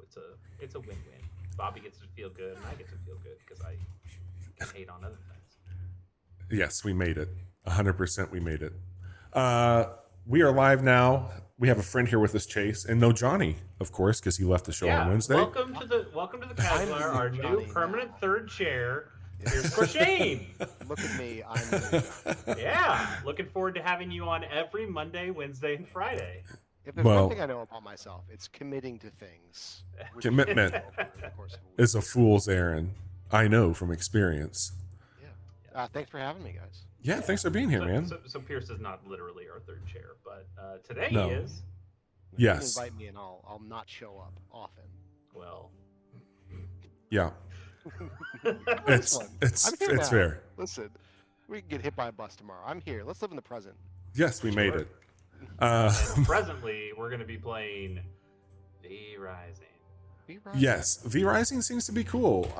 So it's a win-win. Bobby gets to feel good, and I get to feel good because I can hate on other things. Yes, we made it. 100% we made it. Uh, we are live now. We have a friend here with us, Chase, and no Johnny, of course, because he left the show on Yeah, Wednesday. welcome to the Kazlar, our new permanent third chair. Here's Corshane. Look at me. I'm the Yeah, looking forward to having you on every Monday, Wednesday, and Friday. If there's one thing I know about myself, it's committing to things. Commitment is a fool's errand. I know from experience. Yeah. Thanks for having me, guys. Yeah, thanks for being here, man. So Pierce is not literally our third chair, but today No. he is. Yes. Invite me and I'll not show up often. Well. Yeah. it's fair. Listen, we can get hit by a bus tomorrow. I'm here. Let's live in the present. Yes, we made it. And presently, we're going to be playing V Rising. Yes, V Rising seems to be cool.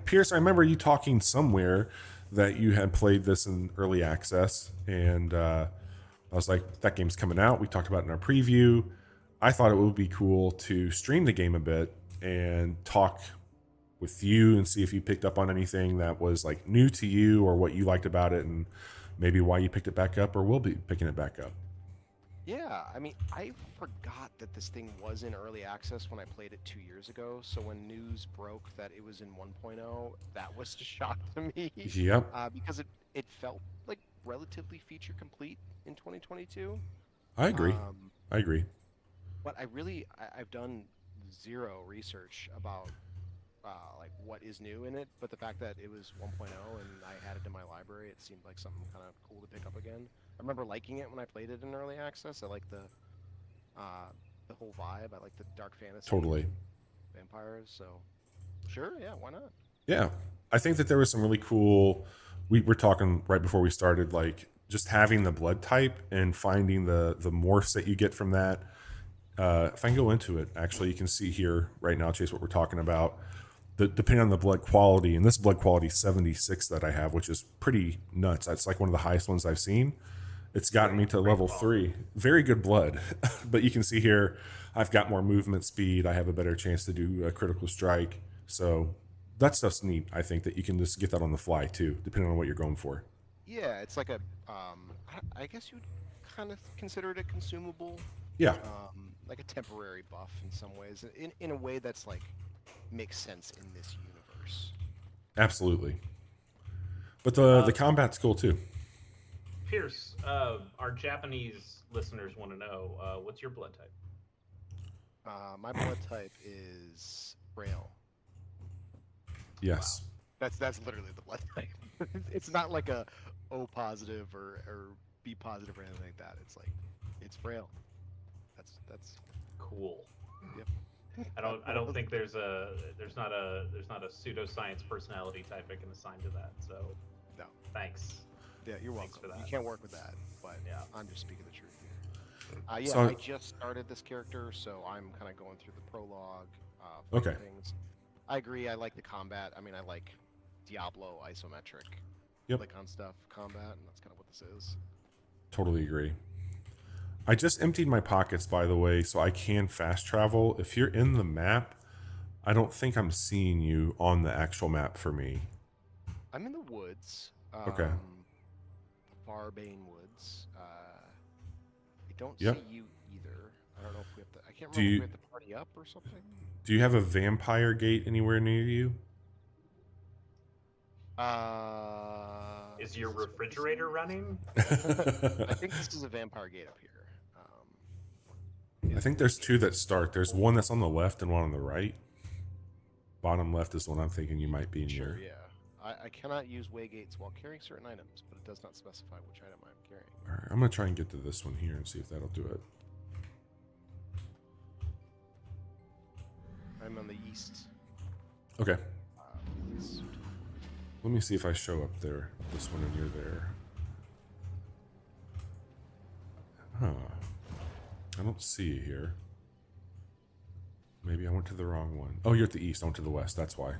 Pierce, I remember you talking somewhere that you had played this in early access, and I was like, that game's coming out. We talked about it in our preview. I thought it would be cool to stream the game a bit and talk with you and see if you picked up on anything that was like new to you or what you liked about it, and maybe why you picked it back up or will be picking it back up. Yeah, I mean, I forgot that this thing was in early access when I played it 2 years ago. So when news broke that it was in 1.0, that was a shock to me. Yep. Because it felt like relatively feature complete in 2022. I agree. I agree. But I've done zero research about like what is new in it. But the fact that it was 1.0 and I had it in my library, it seemed like something kind of cool to pick up again. I remember liking it when I played it in early access. I like the whole vibe. I like the dark fantasy. Totally. Vampires. So, sure, yeah, why not? Yeah, I think that there was some really cool. We were talking right before we started, like just having the blood type and finding the morphs that you get from that. if I can go into it, actually, you can see here right now, Chase, what we're talking about. Depending on the blood quality, and this blood quality 76 that I have, which is pretty nuts. That's like one of the highest ones I've seen. It's gotten me to level 3. Very good blood. But you can see here, I've got more movement speed. I have a better chance to do a critical strike. So that stuff's neat. I think that you can just get that on the fly too, depending on what you're going for. Yeah, it's like a, I guess you'd kind of consider it a consumable, Yeah, like a temporary buff in some ways, in a way that's like makes sense in this universe. absolutely. But the combat's cool too. Pierce, our Japanese listeners want to know what's your blood type? My blood type is frail. Yes. That's literally the blood type. It's not like a O positive or B positive or anything like that. It's like it's frail. That's Cool. Yep. I don't think there's not a pseudoscience personality type I can assign to that. So No. Thanks. Yeah, you're Thanks welcome. for that. You can't work with that, but Yeah. I'm just speaking the truth here. Yeah, So- I just started this character, so I'm kind of going through the prologue. Okay. Things. I agree. I like the combat. I mean, I like Diablo isometric. Yep. Click on stuff combat, and that's kind of what this is. Totally agree. I just emptied my pockets, by the way, so I can fast travel. If you're in the map, I don't think I'm seeing you on the actual map for me. I'm in the woods. Okay. Farbane Woods. I don't Yep. see you either. I don't know if we have to. I can't Do remember if you- we have to party up or something. Do you have a vampire gate anywhere near you? Is your this what this refrigerator is? running? I think this is a vampire gate up here. I think there's 2 that start. There's one that's on the left and one on the right. Bottom left is the one I'm thinking you might be Sure, near. yeah. I cannot use way gates while carrying certain items, but it does not specify which item I'm carrying. All right, I'm gonna try and get to this one here and see if that'll do it. I'm on the east. Okay, East. let me see if I show up there. This one and you're there. Huh. I don't see you here. Maybe I went to the wrong one. Oh, you're at the east. I went to the west. That's why.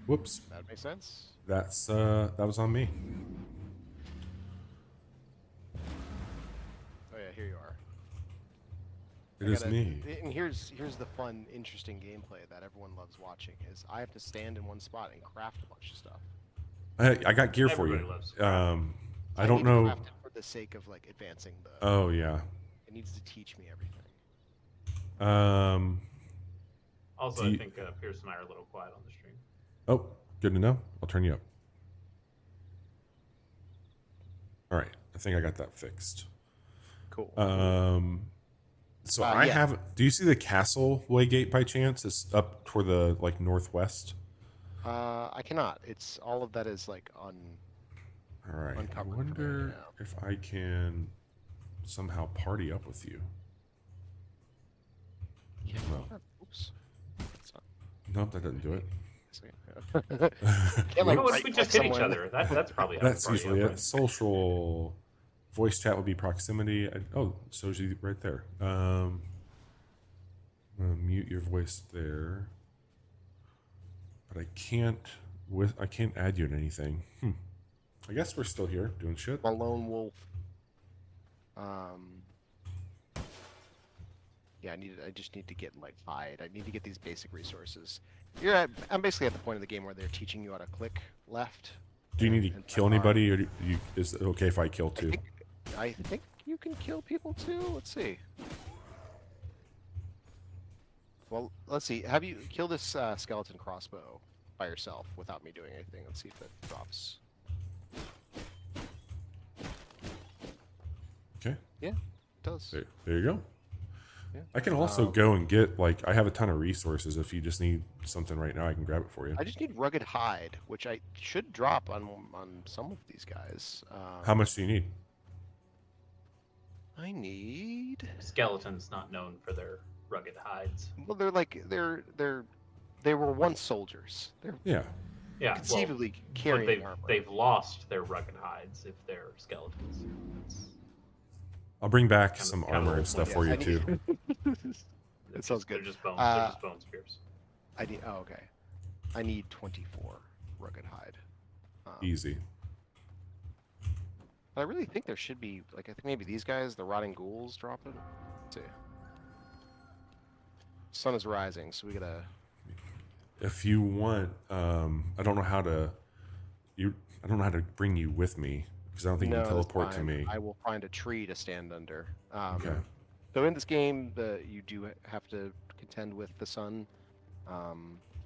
Whoops. That makes sense. That's that was on me. Oh yeah, here you are. It I is gotta- me. And here's the fun, interesting gameplay that everyone loves watching. Is I have to stand in one spot and craft a bunch of stuff. I got gear for Everybody you. loves I don't need to know. craft it for the sake of like advancing the. Oh yeah. It needs to teach me everything. Also, Do I you- think Pierce and I are a little quiet on the stream. Oh, good to know. I'll turn you up. All right. I think I got that fixed. Cool. So I yeah. have. Do you see the castle way gate by chance? It's up toward the like northwest. I cannot. It's all of that is like on. All right. I Uncovered for me wonder now. if I can somehow party up with you. No. Oops. That's not. Nope, that doesn't do it. Can't, like, What if right we click just hit each someone. other? That's probably how That's the party usually it. opens. Social voice chat would be proximity. Oh, so you right there. I'm gonna mute your voice there, but I can't add you to anything. I guess we're still here doing shit. I'm a lone wolf. Yeah, I just need to get like hide. I need to get these basic resources. I'm basically at the point of the game where they're teaching you how to click left. Do you need to and kill R. anybody, or is it okay if I kill too? I think you can kill people too. Let's see. Well, let's see. Have you killed this skeleton crossbow by yourself without me doing anything? Let's see if it drops. Okay, Yeah, it does. there you go. Yeah. I can also go and get like I have a ton of resources. If you just need something right now, I can grab it for you. I just need rugged hide, which I should drop on some of these guys. How much do you need? I need. Skeletons not known for their rugged hides. Well, they're like they were once soldiers. They're Yeah. Yeah, conceivably well, carrying but armor. they've lost their rugged hides if they're skeletons. That's I'll bring back Kind of- some kind of armor the and whole stuff point. for you Yeah, too. That sounds They're good. just bones. They're just bone spears. I need. Oh, okay. I need 24 rugged hide. Easy. But I really think there should be like I think maybe these guys, the rotting ghouls, drop it. Let's see. Sun is rising, so we gotta. If you want, I don't know how to. I don't know how to bring you with me because I don't think you can that's teleport to fine. me. I will find a tree to stand under. Okay. So in this game, you do have to contend with the sun. I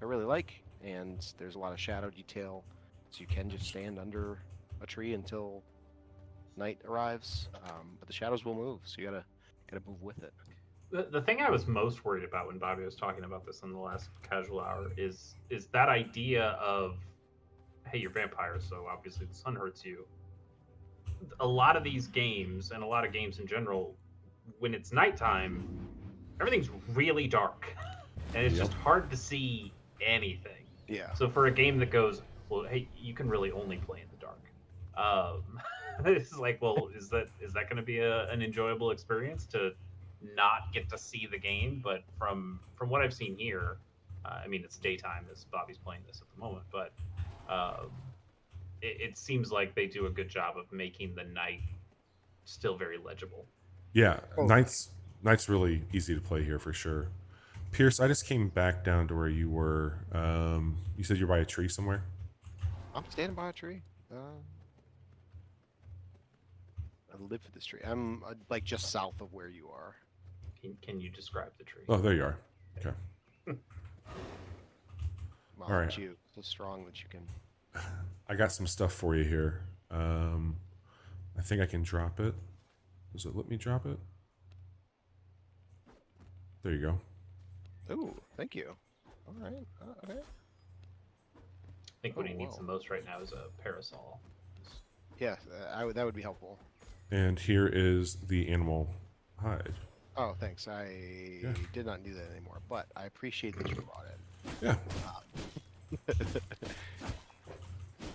really like, and there's a lot of shadow detail, so you can just stand under a tree until night arrives. But the shadows will move, so you gotta move with it. The thing I was most worried about when Bobby was talking about this in the last casual hour is that idea of, hey, you're vampires, so obviously the sun hurts you. A lot of these games, and a lot of games in general, when it's nighttime, everything's really dark, and it's Yep. just hard to see anything. Yeah. So for a game that goes, well, hey, you can really only play in the dark. It's like, well, is that going to be an enjoyable experience to not get to see the game? But from what I've seen here, I mean, it's daytime as Bobby's playing this at the moment, but it seems like they do a good job of making the night still very legible. Yeah, Oh. night's really easy to play here for sure. Pierce, I just came back down to where you were. You said you're by a tree somewhere. I'm standing by a tree. I live for this tree. I'm like just south of where you are. Can you describe the tree? Oh, there you are. Okay. Well, All right. you so strong that you can. I got some stuff for you here. I think I can drop it. Does it let me drop it? There you go. Ooh, thank you. All right. Okay. I think what he needs wow. the most right now is a parasol. Yeah, that would be helpful. And here is the animal hide. Oh, thanks. I did not do that anymore, but I appreciate that you brought it. Yeah.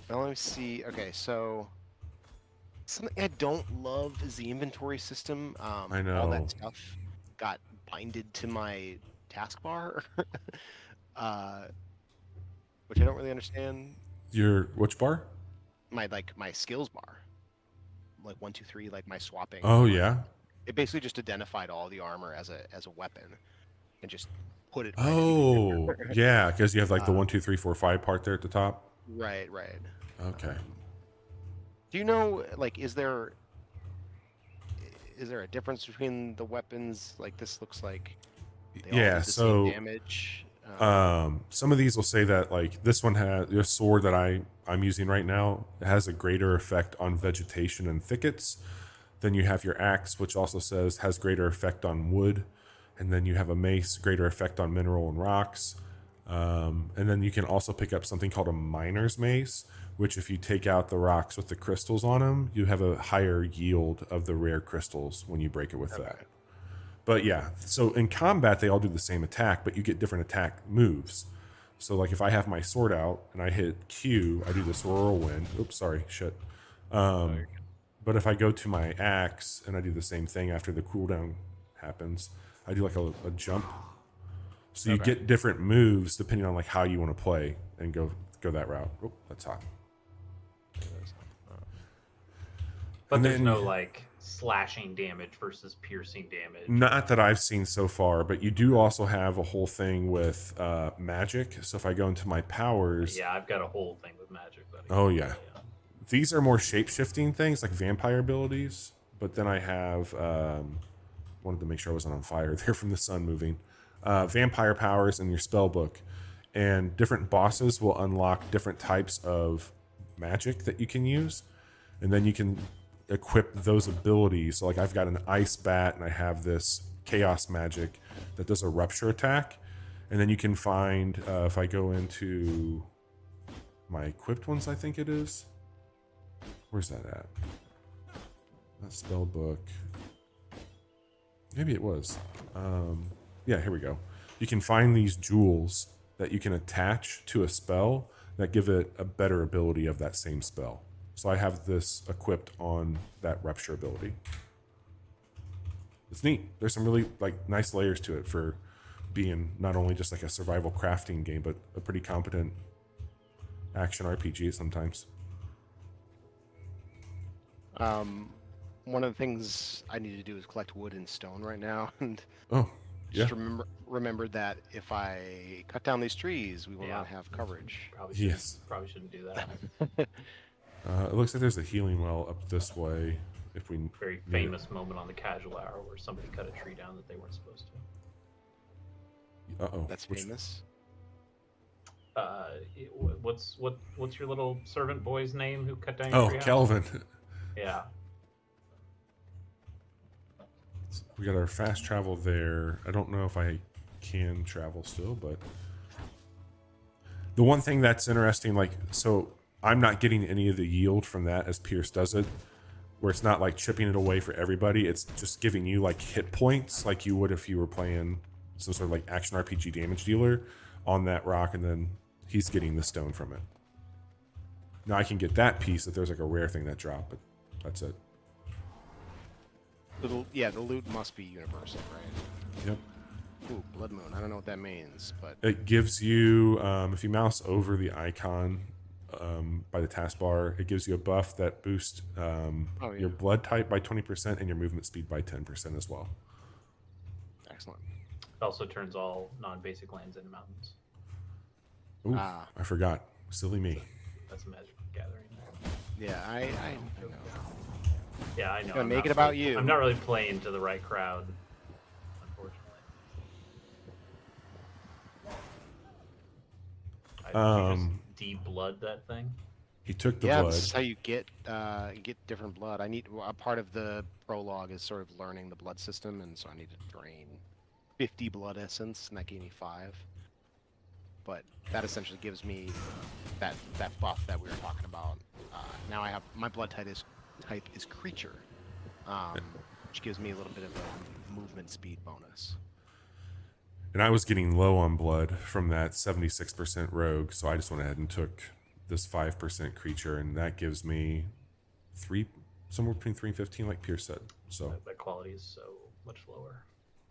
Now let me see. Okay, so something I don't love is the inventory system. I know. All that stuff got binded to my taskbar, which I don't really understand. Your which bar? My skills bar, like 1, 2, 3, like my swapping. Oh yeah. It basically just identified all the armor as a weapon, and just put it. Right Oh yeah, because you have like the 1, 2, 3, 4, 5 part there at the top. Right. Okay. Do you know, like, is there a difference between the weapons? Like, this looks like they all Yeah, do the so, same damage. Some of these will say that like this one has your sword that I'm using right now has a greater effect on vegetation and thickets. Then you have your axe, which also says has greater effect on wood, and then you have a mace, greater effect on mineral and rocks. And then you can also pick up something called a miner's mace, which if you take out the rocks with the crystals on them, you have a higher yield of the rare crystals when you break it with that. But yeah, so in combat, they all do the same attack, but you get different attack moves. So like if I have my sword out and I hit Q, I do this whirlwind. Oops, sorry, shit. But if I go to my axe and I do the same thing after the cooldown happens, I do like a jump. So you get different moves depending on like how you want to play and go that route. Oh, that's hot. But And there's then- no like slashing damage versus piercing damage. Not that I've seen so far, but you do also have a whole thing with magic. So if I go into my powers, Yeah, I've got a whole thing with magic, buddy. Oh, yeah. These are more shape-shifting things like vampire abilities. But then I have wanted to make sure I wasn't on fire there from the sun moving. Vampire powers in your spell book, and different bosses will unlock different types of magic that you can use, and then you can equip those abilities. So like I've got an ice bat and I have this chaos magic that does a rupture attack, and then you can find if I go into my equipped ones, I think it is. Where's that at? That spell book. Maybe it was. Yeah, here we go. You can find these jewels that you can attach to a spell that give it a better ability of that same spell. So I have this equipped on that rupture ability. it's neat. There's some really like nice layers to it for being not only just like a survival crafting game, but a pretty competent action RPG sometimes. One of the things I need to do is collect wood and stone right now, and Oh, yeah. just remembered that if I cut down these trees, we will Yeah. not have coverage. Yes. Probably shouldn't do that. It looks like there's a healing well up this way. If we Very need it. famous moment on the casual hour where somebody cut a tree down that they weren't supposed to. Uh-oh. That's Which- famous. What's your little servant boy's name who cut down your Oh, tree? Kelvin. Yeah. We got our fast travel there. I don't know if I can travel still, but the one thing that's interesting, like, so I'm not getting any of the yield from that as Pierce does it, where it's not like chipping it away for everybody. It's just giving you like hit points, like you would if you were playing some sort of like action RPG damage dealer on that rock, and then he's getting the stone from it. Now I can get that piece if there's like a rare thing that dropped, but that's it. The loot must be universal, right? Yep. Ooh, Blood Moon. I don't know what that means, but It gives you, if you mouse over the icon by the taskbar, it gives you a buff that boosts yeah. your blood type by 20% and your movement speed by 10% as well. excellent. It also turns all non-basic lands into mountains. Ooh, Ah. I forgot. Silly me. That's a Magic the Gathering. Yeah, I know. Yeah, I know. Gotta I'm make not it about really- you. I'm not really playing to the right crowd, unfortunately. I just de-blood that thing. He took the Yeah, blood. this is how you get different blood. I need a part of the prologue is sort of learning the blood system, and so I need to drain 50 blood essence, and that gave me 5. But that essentially gives me that buff that we were talking about. Now I have my blood type is creature, which gives me a little bit of a movement speed bonus. And I was getting low on blood from that 76% rogue, so I just went ahead and took this 5% creature, and that gives me somewhere between 3 and 15, like Pierce said. So That quality is so much lower.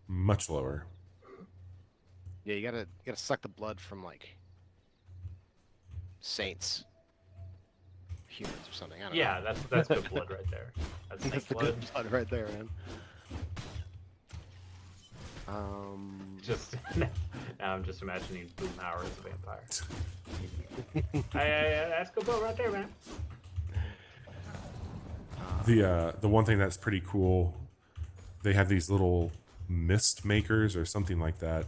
much lower. Yeah, you gotta suck the blood from like saints, humans or something. I don't know. Yeah, that's good blood right there. That's That's snake the blood. good blood right there, man. Just now I'm just imagining Boomhauer as a vampire. That's good blood right there, man. The one thing that's pretty cool, they have these little mist makers or something like that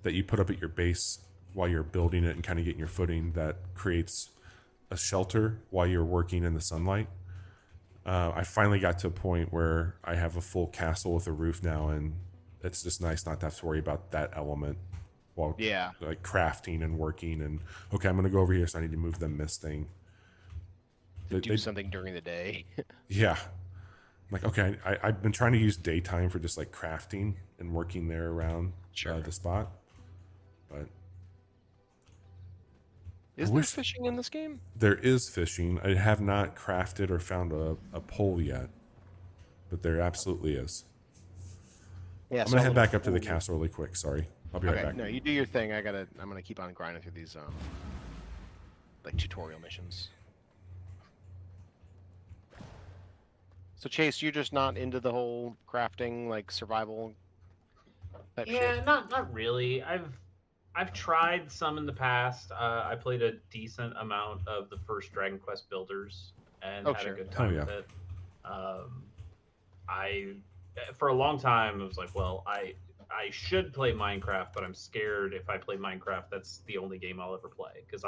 you put up at your base while you're building it and kind of getting your footing, that creates a shelter while you're working in the sunlight. I finally got to a point where I have a full castle with a roof now, and it's just nice not to have to worry about that element while Yeah. like crafting and working. And okay, I'm gonna go over here, so I need to move the mist thing. Do something during the day. Yeah. I'm like, okay, I've been trying to use daytime for just like crafting and working there around Sure. the spot. But Is I there wish- fishing in this game? there is fishing. I have not crafted or found a pole yet, but there absolutely is. Yeah. I'm gonna head back up to the castle really quick. Sorry, I'll be right Okay, back. no, you do your thing. I'm gonna keep on grinding through these like tutorial missions. So Chase, you're just not into the whole crafting, like survival type Yeah, shit. not really. I've tried some in the past. I played a decent amount of the first Dragon Quest Builders and Oh, had sure. a good time Oh, with it. For a long time, it was like, well, I should play Minecraft, but I'm scared if I play Minecraft, that's the only game I'll ever play because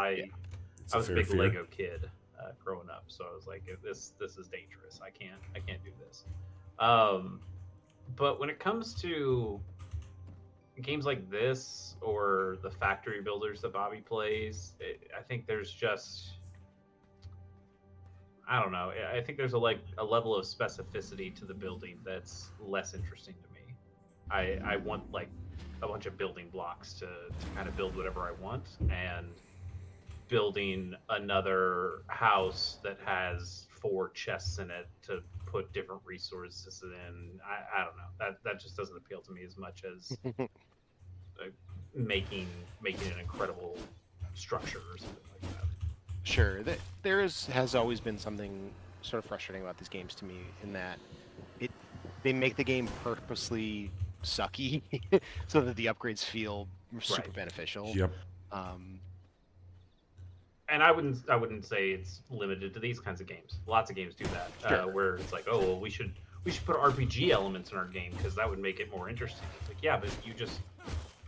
It's I was a fair big fear. Lego kid growing up, so I was like, this is dangerous. I can't do this. But when it comes to games like this or the factory builders that Bobby plays, I think there's just, I don't know. I think there's a level of specificity to the building that's less interesting to me. I want like a bunch of building blocks to kind of build whatever I want, and building another house that has 4 chests in it to put different resources in. I don't know. That just doesn't appeal to me as much as uh, making an incredible structure or something like that. Sure, has always been something sort of frustrating about these games to me in that they make the game purposely sucky so that the upgrades feel super Right. beneficial. Yep. And I wouldn't say it's limited to these kinds of games. Lots of games do that, Sure. where it's like, oh well, we should put RPG elements in our game because that would make it more interesting. It's like, yeah, but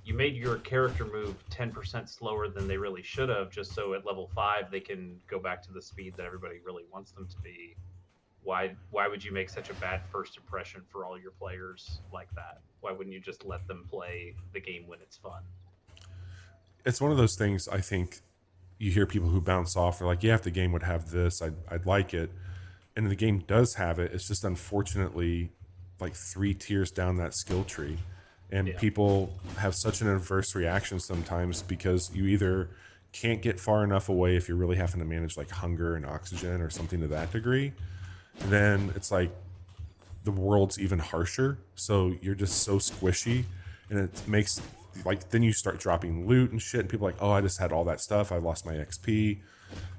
you made your character move 10% slower than they really should have, just so at level 5 they can go back to the speed that everybody really wants them to be. Why would you make such a bad first impression for all your players like that? Why wouldn't you just let them play the game when it's fun? It's one of those things. I think you hear people who bounce off. They're like, "Yeah, if the game would have this, I'd like it." And the game does have it. It's just unfortunately like 3 tiers down that skill tree, and Yeah. people have such an adverse reaction sometimes because you either can't get far enough away if you're really having to manage like hunger and oxygen or something to that degree. Then it's like the world's even harsher. So you're just so squishy, and it makes like then you start dropping loot and shit, and people are like, oh, I just had all that stuff. I lost my XP.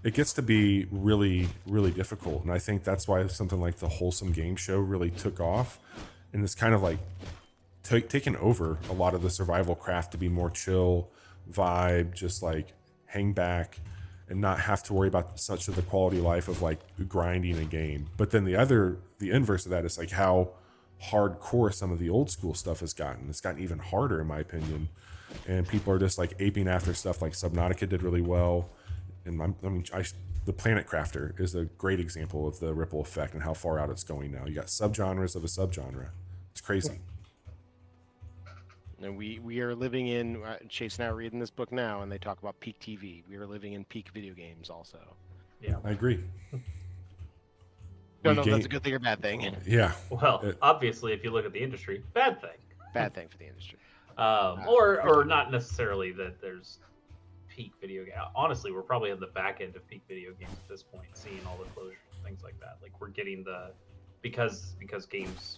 It gets to be really, really difficult, and I think that's why something like the Wholesome Game Show really took off, and it's kind of like taken over a lot of the survival craft to be more chill vibe, just like hang back and not have to worry about such of the quality of life of like grinding a game. But then the inverse of that is like how hardcore some of the old school stuff has gotten. It's gotten even harder in my opinion. And people are just like aping after stuff like Subnautica did really well. And the Planet Crafter is a great example of the ripple effect and how far out it's going now. You got subgenres of a subgenre. It's crazy. And we are living in Chase and I are reading this book now, and they talk about peak TV. We are living in peak video games also. Yeah. I agree. Don't know if that's a good thing or bad thing. Yeah. Well, obviously, if you look at the industry, bad thing. Bad thing for the industry. Or not necessarily that there's peak video game. Honestly, we're probably on the back end of peak video games at this point, seeing all the closures, things like that. Like we're getting because games,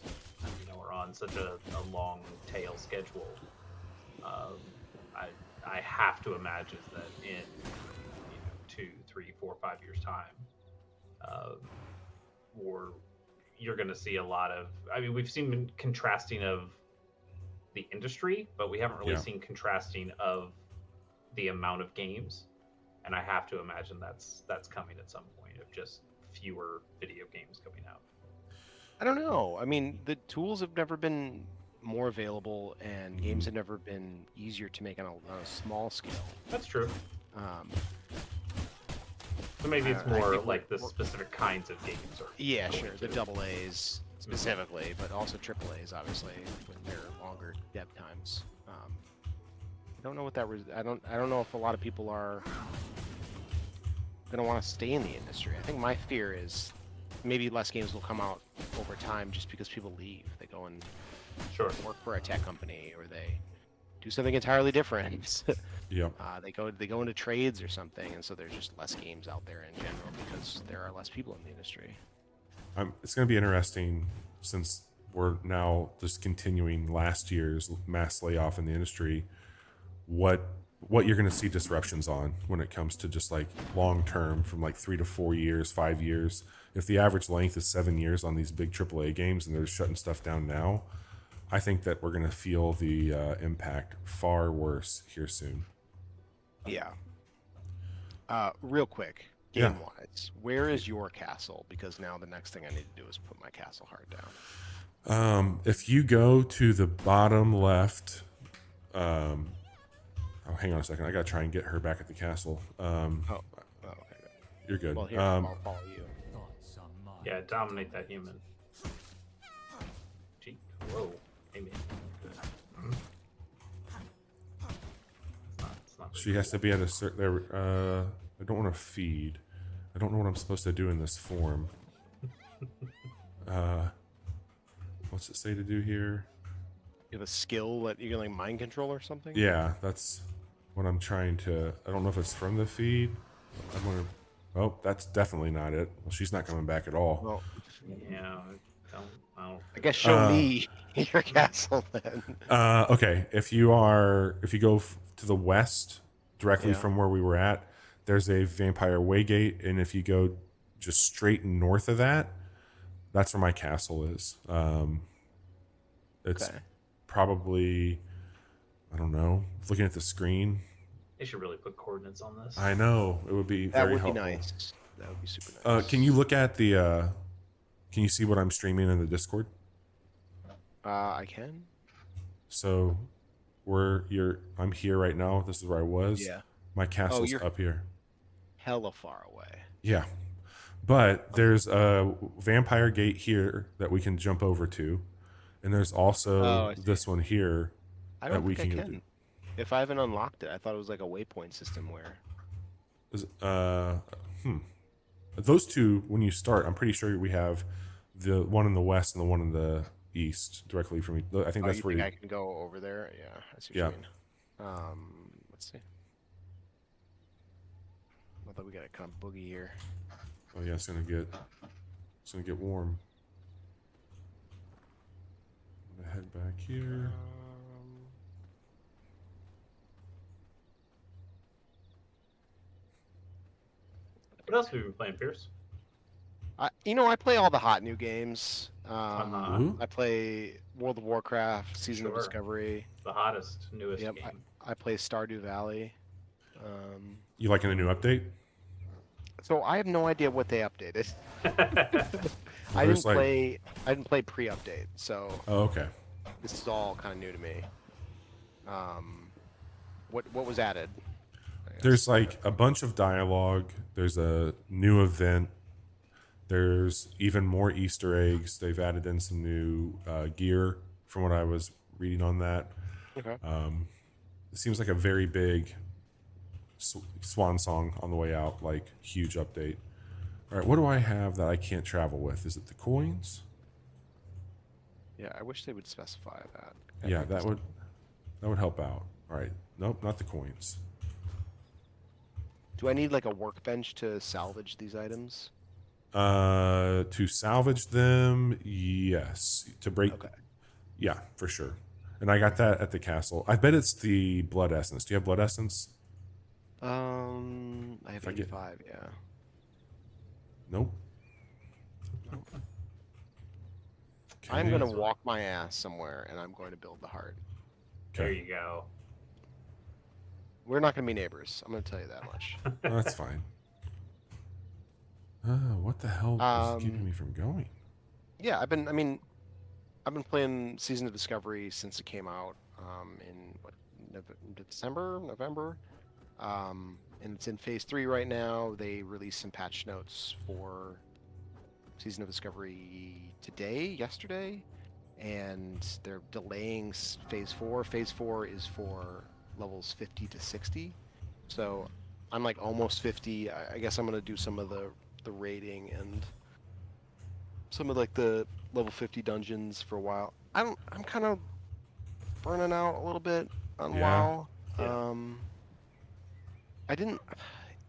are on such a long tail schedule. I have to imagine that in 2, 3, 4, 5 years time, you're going to see a lot of. I mean, we've seen contrasting of the industry, but we haven't really seen contrasting of the amount of games, and I have to imagine that's coming at some point of just fewer video games coming out. I don't know. I mean, the tools have never been more available, and games have never been easier to make on a small scale. That's true. Um, So maybe it's I more think like the specific kinds of games. Yeah, sure. The double A's specifically, but also triple A's, obviously, with their longer dev times. I don't know what that was. I don't know if a lot of people are gonna want to stay in the industry. I think my fear is maybe less games will come out over time just because people leave. They go and work for a tech company, or they do something entirely different. Yeah. They go into trades or something, and so there's just less games out there in general because there are less people in the industry. It's going to be interesting since we're now just continuing last year's mass layoff in the industry. What you're going to see disruptions on when it comes to just like long term from like 3 to 4 years, 5 years. If the average length is 7 years on these big AAA games and they're shutting stuff down now, I think that we're going to feel the impact far worse here soon. Yeah. Real quick, game-wise, where is your castle? Because now the next thing I need to do is put my castle heart down. If you go to the bottom left, hang on a second. I gotta try and get her back at the castle. Okay. You're good. Well, here, I'll follow you. Yeah, dominate that human. Gee, whoa, hey man. It's not She has to be at a certain. There. I don't want to feed. I don't know what I'm supposed to do in this form. What's it say to do here? You have a skill that you can like mind control or something? Yeah, that's what I'm trying to. I don't know if it's from the feed. I'm gonna. Oh, that's definitely not it. Well, she's not coming back at all. Well, Yeah, I don't I guess show Uh, me your castle then. Okay, if you go to the west directly Yeah. from where we were at, there's a vampire waygate, and if you go just straight north of that, that's where my castle is. It's Okay. probably, I don't know, looking at the screen. They should really put coordinates on this. I know it would be That very would be helpful. nice. That would be super nice. Can you look at the? Can you see what I'm streaming in the Discord? I can. So, I'm here right now. This is where I was. Yeah. My castle's you're- up here. Hella far away. Yeah. But there's a vampire gate here that we can jump over to. And there's also I see. this one here. I don't That we think I can go can. If I haven't unlocked it, I thought it was like a waypoint system where. Is- Those two, when you start, I'm pretty sure we have the one in the west and the one in the east directly from me. I think Oh, that's you where think I can go over there? Yeah, I see what you mean. Let's see. I thought we got a kind of boogie here. Oh yeah, it's gonna get warm. I'm gonna head back here. What else have you been playing, Pierce? I play all the hot new games. Ooh. I play World of Warcraft, Season of Sure. Discovery. The hottest, newest Yep, game. I play Stardew Valley. You liking the new update? So I have no idea what they updated. I There's didn't play pre-update, so Oh, okay. this is all kind of new to me. What was added? I guess. There's like a bunch of dialogue. There's a new event. There's even more Easter eggs. They've added in some new gear from what I was reading on that. Okay. It seems like a very big swan song on the way out, like huge update. All right, what do I have that I can't travel with? Is it the coins? Yeah, I wish they would specify that. Yeah, that would help out. All right, nope, not the coins. Do I need like a workbench to salvage these items? To salvage them, yes. To break, Okay. yeah, for sure. And I got that at the castle. I bet it's the blood essence. Do you have blood essence? I have If I get- 85. Yeah. Nope. I'm Okay. gonna walk my ass somewhere, and I'm going to build the heart. There Okay. you go. We're not gonna be neighbors. I'm gonna tell you that much. Oh, that's fine. What the hell is keeping me from going? Yeah, I've been playing Season of Discovery since it came out in December, November. And it's in phase 3 right now. They released some patch notes for Season of Discovery yesterday, and they're delaying phase 4. Phase 4 is for levels 50 to 60. So I'm like almost 50. I guess I'm gonna do some of the raiding and some of like the level 50 dungeons for a while. I'm kind of burning out a little bit on Yeah. WoW. Yeah. I didn't.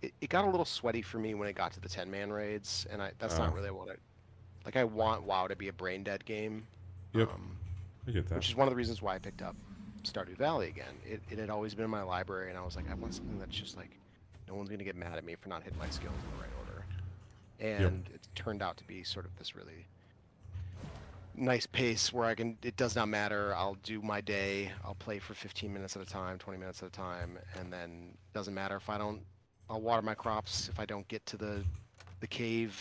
It got a little sweaty for me when it got to the 10-man raids, and that's not really what I want WoW to be a brain dead game. Yep. I get that. Which is one of the reasons why I picked up Stardew Valley again. It had always been in my library, and I was like, I want something that's just like, no one's gonna get mad at me for not hitting my skills in the right order. And it turned out to be sort of this really nice pace where it does not matter. I'll do my day. I'll play for 15 minutes at a time, 20 minutes at a time, and then doesn't matter if I'll water my crops. If I don't get to the cave,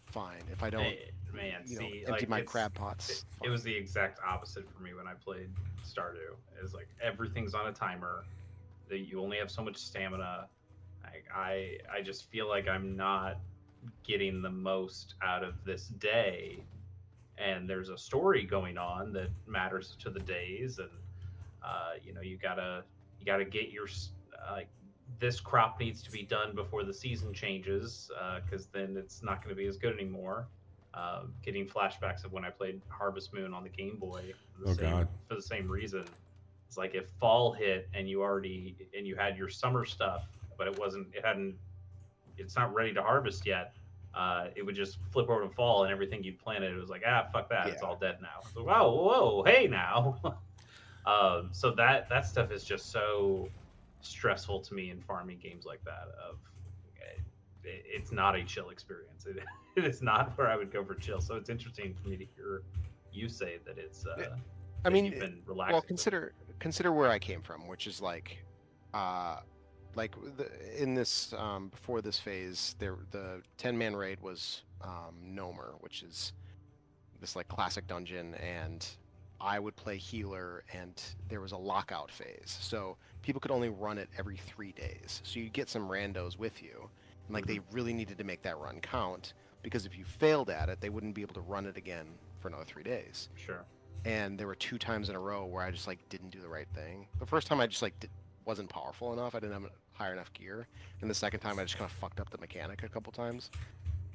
fine. If I don't, Man, see, empty my it's- crab pots. It was the exact opposite for me when I played Stardew. It was like everything's on a timer. That you only have so much stamina. I just feel like I'm not getting the most out of this day. And there's a story going on that matters to the days, and you gotta get your like this crop needs to be done before the season changes, because then it's not going to be as good anymore. Getting flashbacks of when I played Harvest Moon on the Game Boy for the same reason. It's like if fall hit and you had your summer stuff, but it's not ready to harvest yet. It would just flip over and fall, and everything you planted, it was like, fuck that, it's all dead now. So, whoa, hey now. So that stuff is just so stressful to me in farming games like that. It's not a chill experience. It is not where I would go for chill. So it's interesting for me to hear you say that it's. I mean, you've been relaxing. well, consider where I came from, which is in this before this phase, the 10-man raid was Nomer, which is this like classic dungeon, and I would play healer, and there was a lockout phase, so people could only run it every 3 days. So you get some randos with you, and like they really needed to make that run count, because if you failed at it, they wouldn't be able to run it again for another 3 days. Sure. And there were 2 times in a row where I just like didn't do the right thing. The first time I just like wasn't powerful enough. I didn't have high enough gear. And the second time I just kind of fucked up the mechanic a couple times.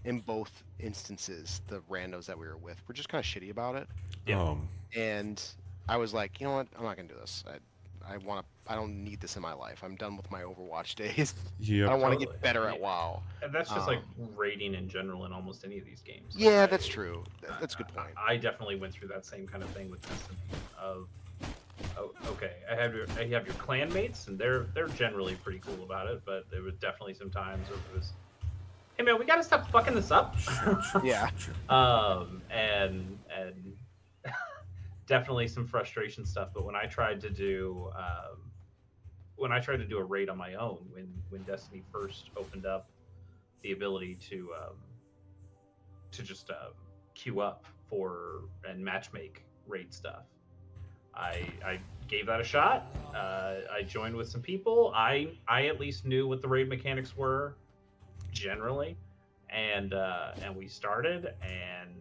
In both instances, the randos that we were with were just kind of shitty about it. Yeah. And I was like, you know what? I'm not gonna do this. I don't need this in my life. I'm done with my Overwatch days. Yeah. I don't want to Totally. get better at WoW. And that's just like raiding in general in almost any of these games. Yeah, that's true. That's a good point. I definitely went through that same kind of thing with Destiny. Okay, I have your clan mates, and they're generally pretty cool about it. But there was definitely some times where it was, hey man, we gotta stop fucking this up. Yeah. And definitely some frustration stuff. But when I tried to do a raid on my own, when Destiny first opened up the ability to just queue up for and matchmake raid stuff, I gave that a shot. I joined with some people. I at least knew what the raid mechanics were generally, and we started, and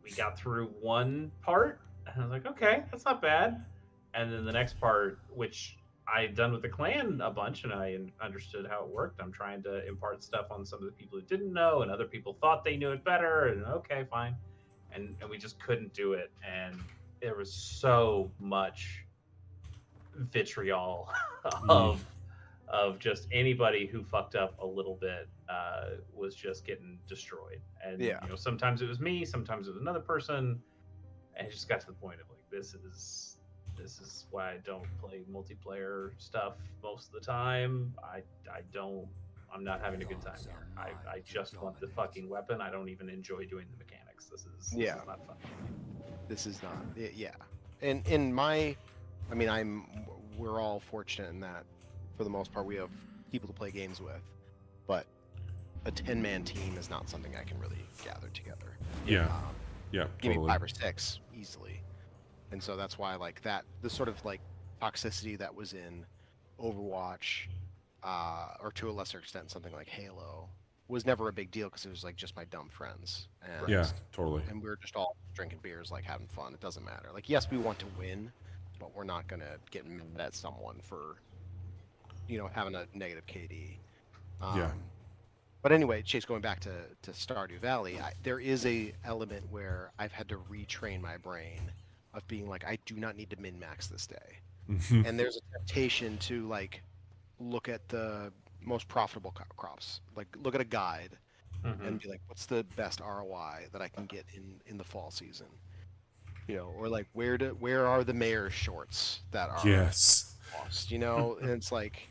we got through one part, and I was like, okay, that's not bad. And then the next part, which I had done with the clan a bunch, and I understood how it worked. I'm trying to impart stuff on some of the people who didn't know, and other people thought they knew it better, and okay, fine. And we just couldn't do it, and there was so much vitriol of just anybody who fucked up a little bit was just getting destroyed. And Yeah. Sometimes it was me, sometimes it was another person, and it just got to the point of like, this is why I don't play multiplayer stuff most of the time. I'm not having a good time here. I just want the fucking weapon. I don't even enjoy doing the mechanics. This is not fun. This is not. Yeah. And we're all fortunate in that, for the most part, we have people to play games with, but a 10-man team is not something I can really gather together. Yeah. Yeah. Give Totally. me 5 or 6 easily. And so that's why like that, the sort of like toxicity that was in Overwatch, or to a lesser extent something like Halo, was never a big deal because it was like just my dumb friends. And, Yeah. Totally. and we were just all drinking beers, like having fun. It doesn't matter. Like, yes, we want to win, but we're not gonna get mad at someone for, having a negative KD. Yeah. But anyway, Chase, going back to Stardew Valley, there is a element where I've had to retrain my brain of being like, I do not need to min-max this day. Mhm. And there's a temptation to like look at the most profitable crops, like look at a guide and be like, what's the best ROI that I can get in the fall season? Or like where are the mayor's shorts that are Yes. lost? And it's like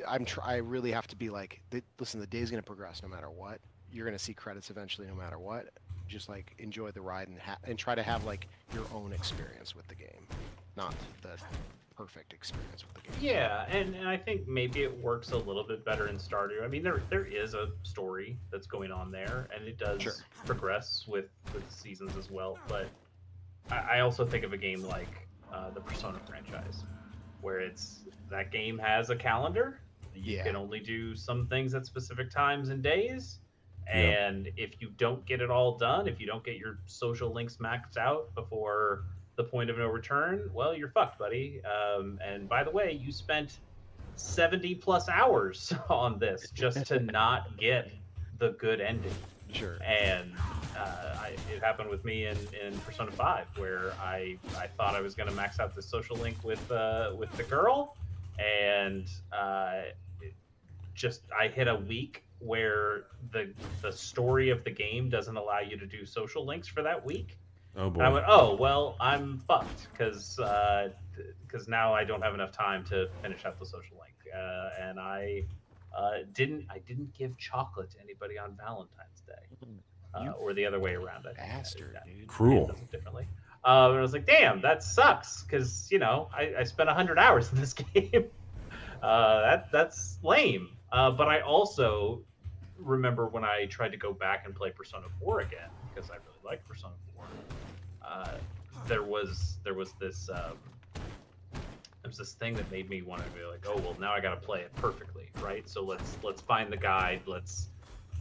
I really have to be like, listen, the day's gonna progress no matter what. You're gonna see credits eventually no matter what. Just like enjoy the ride and try to have like your own experience with the game, not the perfect experience with the game. Yeah, and I think maybe it works a little bit better in Stardew. I mean, there is a story that's going on there, and it does progress with the seasons as well. But I also think of a game like the Persona franchise, where that game has a calendar. You can only do some things at specific times and days. And if you don't get it all done, if you don't get your social links maxed out before the point of no return, well, you're fucked, buddy. And by the way, you spent 70 plus hours on this just to not get the good ending. Sure. And it happened with me in Persona 5, where I thought I was going to max out the social link with the girl, and I hit a week where the story of the game doesn't allow you to do social links for that week. Oh And I boy. went, oh well, I'm fucked because now I don't have enough time to finish out the social link, and I didn't give chocolate to anybody on Valentine's Day, You or the other way around. I think bastard, that dude. Cruel. does it differently. And I was like, damn, that sucks because I spent 100 hours in this game. That's lame. But I also remember when I tried to go back and play Persona 4 again because I really liked Persona 4. There was this thing that made me want to be like, oh well, now I got to play it perfectly, right? So let's find the guide, let's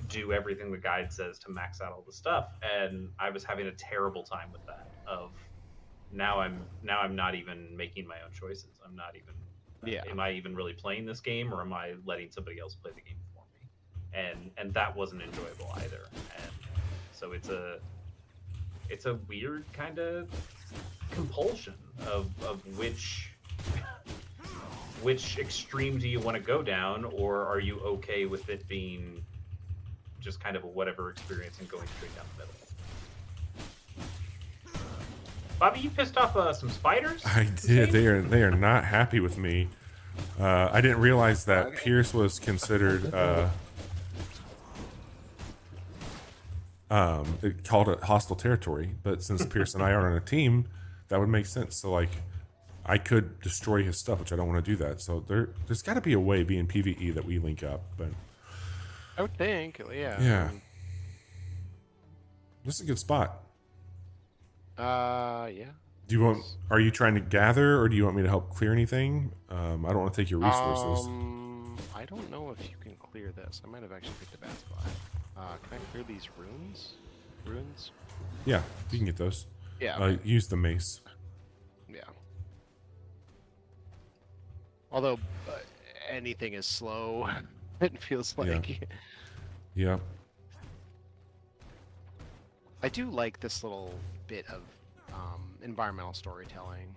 do everything the guide says to max out all the stuff, and I was having a terrible time with that. Of now I'm not even making my own choices. I'm not even. Yeah. Am I even really playing this game, or am I letting somebody else play the game for me? And that wasn't enjoyable either. And so it's a weird kind of compulsion of which extreme do you want to go down, or are you okay with it being just kind of a whatever experience and going straight down the middle? Bobby, you pissed off some spiders? I did. They are not happy with me. I didn't realize that Pierce was considered it called it hostile territory, but since Pierce and I are on a team, that would make sense. So like I could destroy his stuff, which I don't want to do that. So there's got to be a way, being PvE, that we link up. But I would think, yeah. yeah, this is a good spot. Yeah. Do you want? Are you trying to gather, or do you want me to help clear anything? I don't want to take your resources. I don't know if you can clear this. I might have actually picked a bad spot. Can I clear these runes? Runes? Yeah, you can get those. Yeah. Use the mace. Yeah. Although anything is slow, it feels like. Yeah. I do like this little bit of environmental storytelling.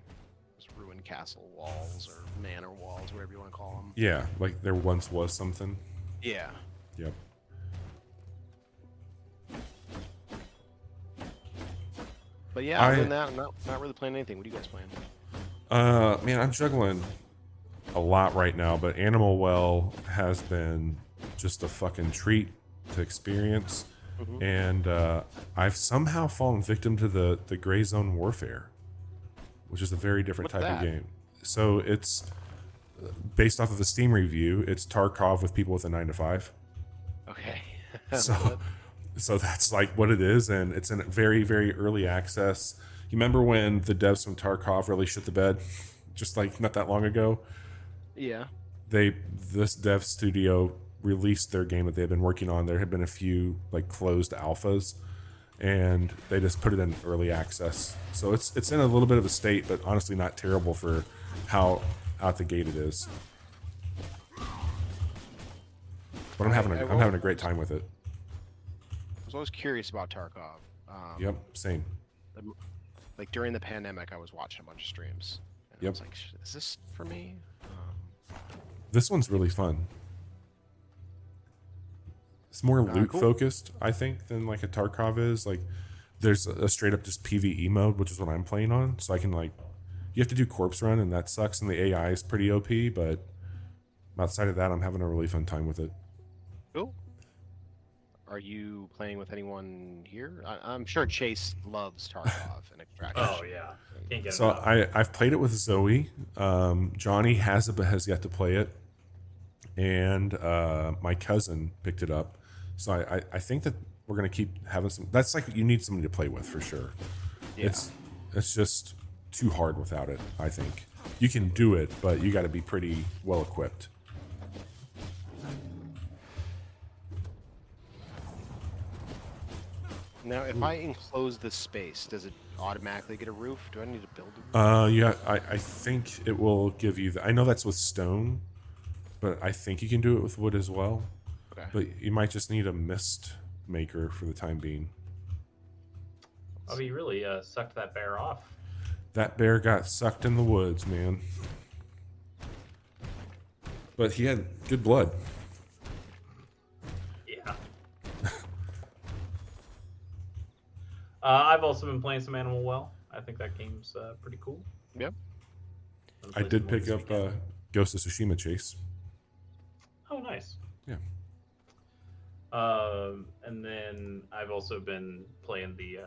Those ruined castle walls or manor walls, whatever you want to call them. Yeah, like there once was something. Yeah. Yep. But yeah, other than that, I'm not really playing anything. What are you guys playing? Man, I'm juggling a lot right now, but Animal Well has been just a fucking treat to experience. Mm-hmm. And I've somehow fallen victim to the Gray Zone Warfare, which is a very different What's type of that? game. So it's based off of the Steam review. It's Tarkov with people with a 9 to 5. Okay. So that's like what it is, and it's in very, very early access. You remember when the devs from Tarkov really shit the bed, just like not that long ago? Yeah. This dev studio released their game that they had been working on. There had been a few like closed alphas, and they just put it in early access. So it's in a little bit of a state, but honestly not terrible for how out the gate it is. But I'm having a great time with it. I was always curious about Tarkov. Yep, same. Like during the pandemic, I was watching a bunch of streams. And I Yep. was like, is this for me? This one's really fun. It's more loot Cool. focused, I think, than like a Tarkov is. Like, there's a straight up just PvE mode, which is what I'm playing on. So I can like, you have to do corpse run, and that sucks. And the AI is pretty OP, but outside of that, I'm having a really fun time with it. Cool. Are you playing with anyone here? I'm sure Chase loves Tarkov and Extraction. Oh yeah, can't get So enough. I've played it with Zoe. Johnny has yet to play it, and my cousin picked it up. So I think that we're gonna keep having some. That's like you need somebody to play with for sure. Yeah. It's just too hard without it. I think you can do it, but you got to be pretty well equipped. Now, if I enclose this space, does it automatically get a roof? Do I need to build a roof? Yeah, I think it will give you. I know that's with stone, but I think you can do it with wood as well. Okay. But you might just need a mist maker for the time being. Bobby, you really sucked that bear off. That bear got sucked in the woods, man. But he had good blood. I've also been playing some Animal Well. I think that game's pretty cool. Yep. Gonna I play did some more pick this up weekend. Ghost of Tsushima Chase. Oh, nice. Yeah. And then I've also been playing the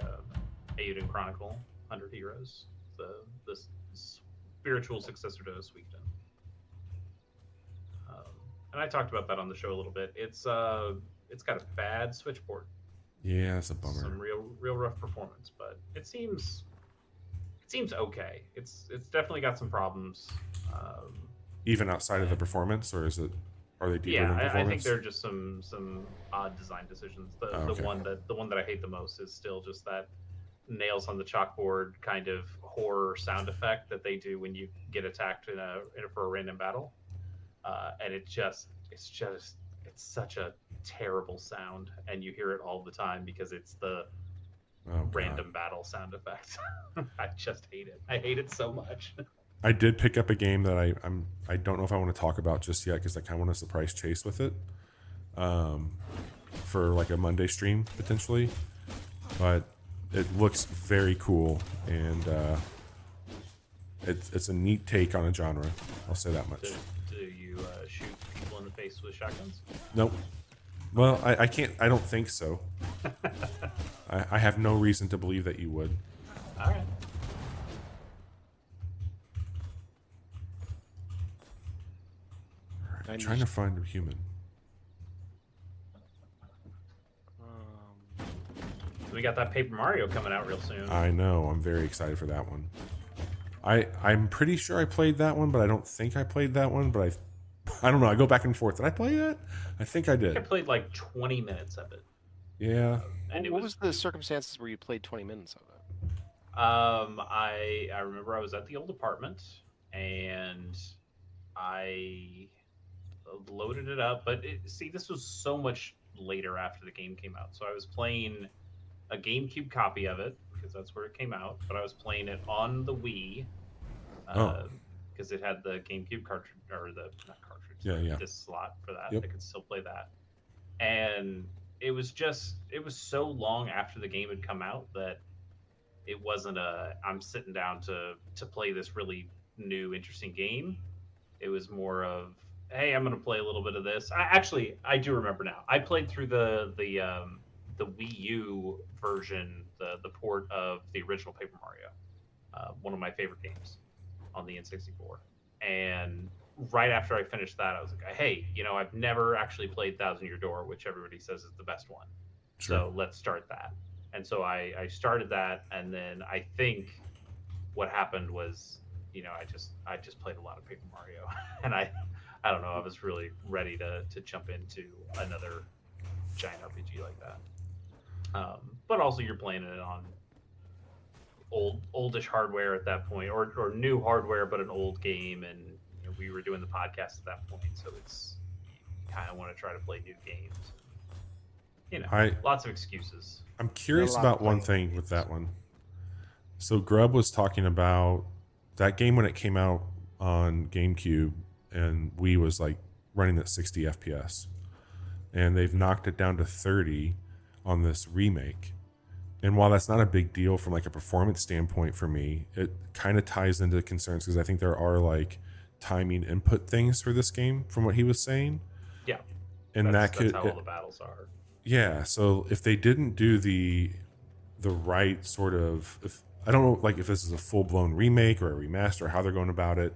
Eiyuden Chronicle 100 Heroes, the spiritual successor to Suikoden. And I talked about that on the show a little bit. It's got a bad Switch port, Yeah, that's a bummer. some real rough performance, but it seems okay. It's definitely got some problems. Even outside of the performance, or are they deeper than Yeah, performance? I think there are just some odd design decisions. Okay. The one that I hate the most is still just that nails on the chalkboard kind of horror sound effect that they do when you get attacked for a random battle, and it's such a terrible sound, and you hear it all the time because it's the Oh, God. random battle sound effect. I just hate it. I hate it so much. I did pick up a game that I don't know if I want to talk about just yet because I kind of want to surprise Chase with it, for like a Monday stream potentially, but it looks very cool and it's a neat take on a genre. I'll say that much. Do you shoot people in the face with shotguns? Nope. Well, I can't. I don't think so. I have no reason to believe that you would. All right. I'm trying to find a human. We got that Paper Mario coming out real soon. I know. I'm very excited for that one. I'm pretty sure I played that one, but I don't think I played that one. But I don't know. I go back and forth. Did I play that? I think I I did. played like 20 minutes of it. Yeah. And What was the circumstances where you played 20 minutes of it? I remember I was at the old apartment and I loaded it up, but see, this was so much later after the game came out. So I was playing a GameCube copy of it because that's where it came out, but I was playing it on the Wii because it had the GameCube cartridge, or not cartridge, Yeah. disc slot for that. Yep. I could still play that, and it was so long after the game had come out that it wasn't I'm sitting down to play this really new interesting game. It was more of, hey, I'm going to play a little bit of this. I do remember now. I played through the Wii U version, the port of the original Paper Mario, one of my favorite games on the N64. And right after I finished that, I was like, hey, I've never actually played Thousand Year Door, which everybody says is the best one. Sure. So let's start that. And so I started that, and then I think what happened was, I just played a lot of Paper Mario, and I don't know, I was really ready to jump into another giant RPG like that. But also, you're playing it on oldish hardware at that point, or new hardware, but an old game, and we were doing the podcast at that point, so it's, you kind of want to try to play new games. Lots of excuses. I'm curious about one thing with that one. So Grub was talking about that game when it came out on GameCube, and Wii was like running at 60 FPS, and they've knocked it down to 30 on this remake. And while that's not a big deal from like a performance standpoint for me, it kind of ties into the concerns because I think there are like timing input things for this game from what he was saying. Yeah, and that's could how all the battles are. Yeah, so if they didn't do the right sort of, I don't know, like if this is a full blown remake or a remaster, or how they're going about it,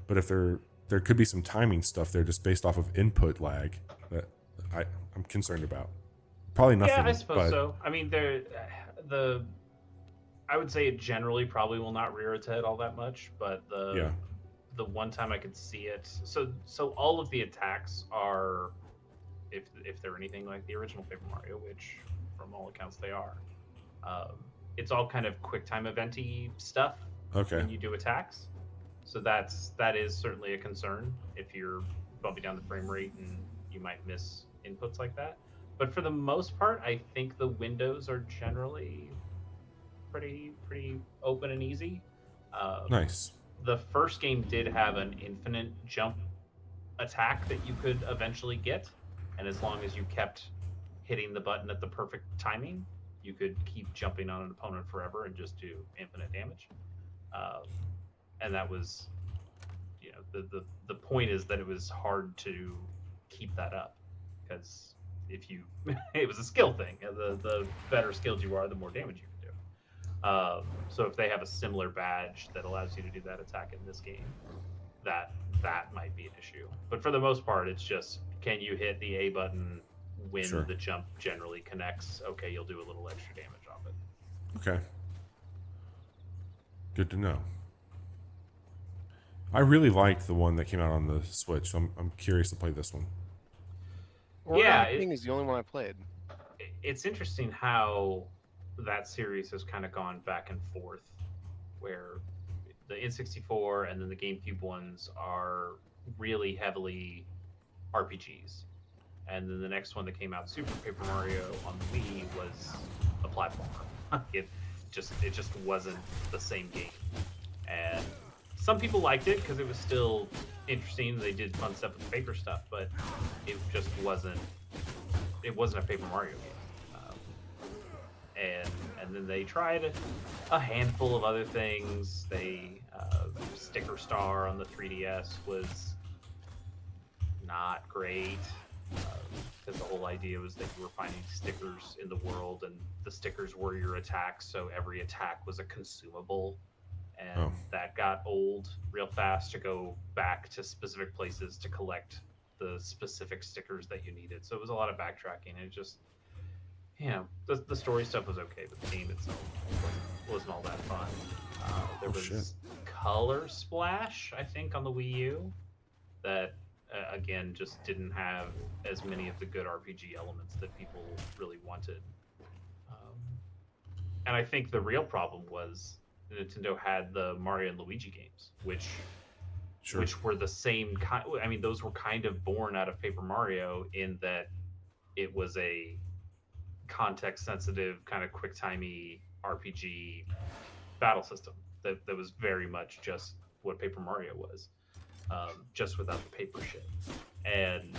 but if there could be some timing stuff there just based off of input lag that I'm concerned about. Probably nothing. Yeah, I suppose so. I mean, I would say it generally probably will not rear its head all that much, but the one time I could see it, so all of the attacks are, if they're anything like the original Paper Mario, which from all accounts they are, it's all kind of quick time eventy stuff. Okay. When you do attacks, so that is certainly a concern if you're bumping down the frame rate and you might miss inputs like that. But for the most part, I think the windows are generally pretty open and easy. Nice. The first game did have an infinite jump attack that you could eventually get, and as long as you kept hitting the button at the perfect timing, you could keep jumping on an opponent forever and just do infinite damage. Um, and that was, the point is that it was hard to keep that up because if you, it was a skill thing. The better skilled you are, the more damage you can do. So if they have a similar badge that allows you to do that attack in this game, that might be an issue. But for the most part, it's just, can you hit the A button when Sure. the jump generally connects? Okay, you'll do a little extra damage off it. Okay. Good to know. I really like the one that came out on the Switch. So I'm curious to play this one. Yeah, Origami King is the only one I played. It's interesting how that series has kind of gone back and forth, where the N64 and then the GameCube ones are really heavily RPGs, and then the next one that came out, Super Paper Mario on the Wii, was a platformer. it just wasn't the same game, and some people liked it because it was still interesting. They did fun stuff with the paper stuff, but it just wasn't. It wasn't a Paper Mario game. And then they tried a handful of other things. Sticker Star on the 3DS was not great because the whole idea was that you were finding stickers in the world, and the stickers were your attacks, so every attack was a consumable. And that got old real fast to go back to specific places to collect the specific stickers that you needed. So it was a lot of backtracking. And it just, the story stuff was okay, but the game itself wasn't all that fun. There was Color Splash, I think, on the Wii U that, again, just didn't have as many of the good RPG elements that people really wanted. And I think the real problem was Nintendo had the Mario and Luigi games, which were the same kind. I mean, those were kind of born out of Paper Mario in that it was a context-sensitive, kind of quick-timey RPG battle system that was very much just what Paper Mario was, just without the paper shit. And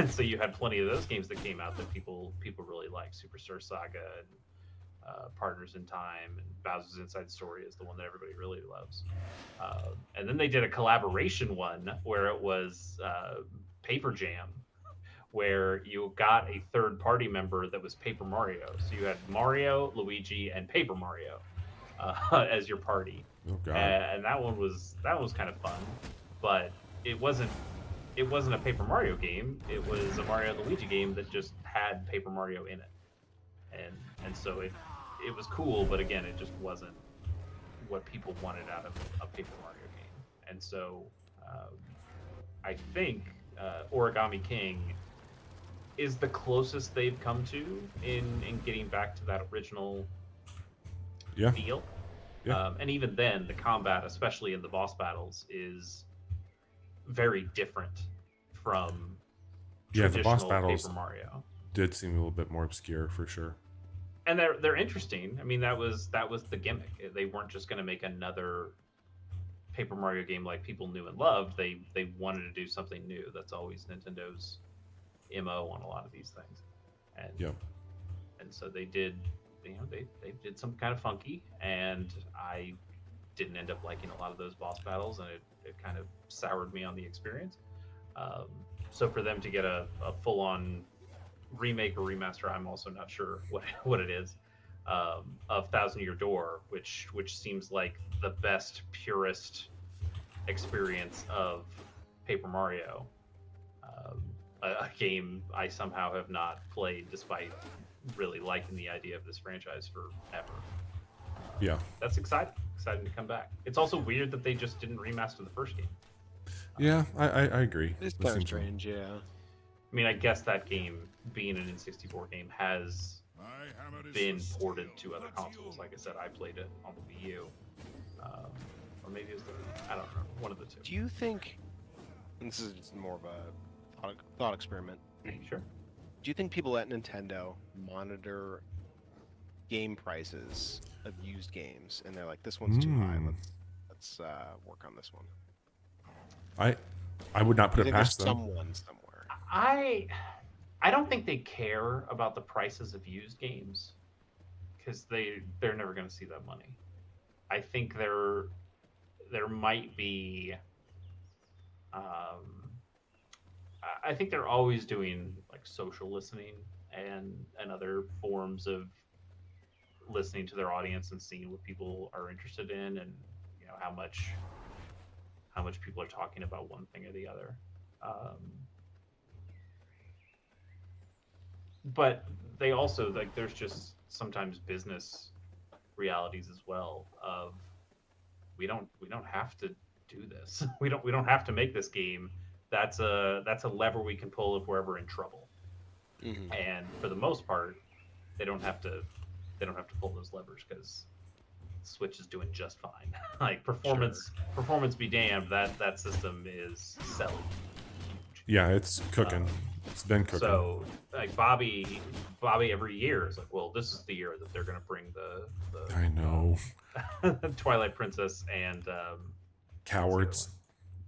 so you had plenty of those games that came out that people really liked. Superstar Saga and Partners in Time, and Bowser's Inside Story is the one that everybody really loves. And then they did a collaboration one where it was Paper Jam, where you got a third party member that was Paper Mario. So you had Mario, Luigi, and Paper Mario as your party. Oh God. And that one was kind of fun, but it wasn't a Paper Mario game. It was a Mario and Luigi game that just had Paper Mario in it. And so it was cool, but again, it just wasn't what people wanted out of a Paper Mario game. And so I think Origami King is the closest they've come to in getting back to that original feel. Yeah. And even then, the combat, especially in the boss battles, is very different from the boss traditional battles Paper Mario. did seem a little bit more obscure for sure. And they're interesting. I mean, that was the gimmick. They weren't just going to make another Paper Mario game like people knew and loved. They wanted to do something new. That's always Nintendo's MO on a lot of these things. And so they did, they did something kind of funky, and I didn't end up liking a lot of those boss battles, and it kind of soured me on the experience. So for them to get a full-on remake or remaster, I'm also not sure what it is, of Thousand Year Door, which seems like the best, purest experience of Paper Mario, a game I somehow have not played despite really liking the idea of this franchise forever. That's exciting to come back. It's also weird that they just didn't remaster the first game. I agree. It's kind of strange, yeah. I mean, I guess that game, being an N64 game, has been ported to other consoles. Like I said, I played it on the Wii U. Or maybe it was I don't know, one of the two. Do you think, and this is more of a thought experiment, Sure. do you think people at Nintendo monitor game prices of used games, and they're like, this one's too high, let's work on this one? I would not put it past them. Someone somewhere. I don't think they care about the prices of used games. because they're never going to see that money. I think there might be. I think they're always doing like social listening and other forms of listening to their audience and seeing what people are interested in, and how much people are talking about one thing or the other. But they also like there's just sometimes business realities as well of we don't have to do this. We don't have to make this game. That's a lever we can pull if we're ever in trouble. Mm-hmm. And for the most part, they don't have to pull those levers because Switch is doing just fine. Like performance be damned, that system is selling huge. Yeah, it's cooking. It's been cooking. So like Bobby every year is like, well, this is the year that they're gonna bring the I know. Twilight Princess and Cowards.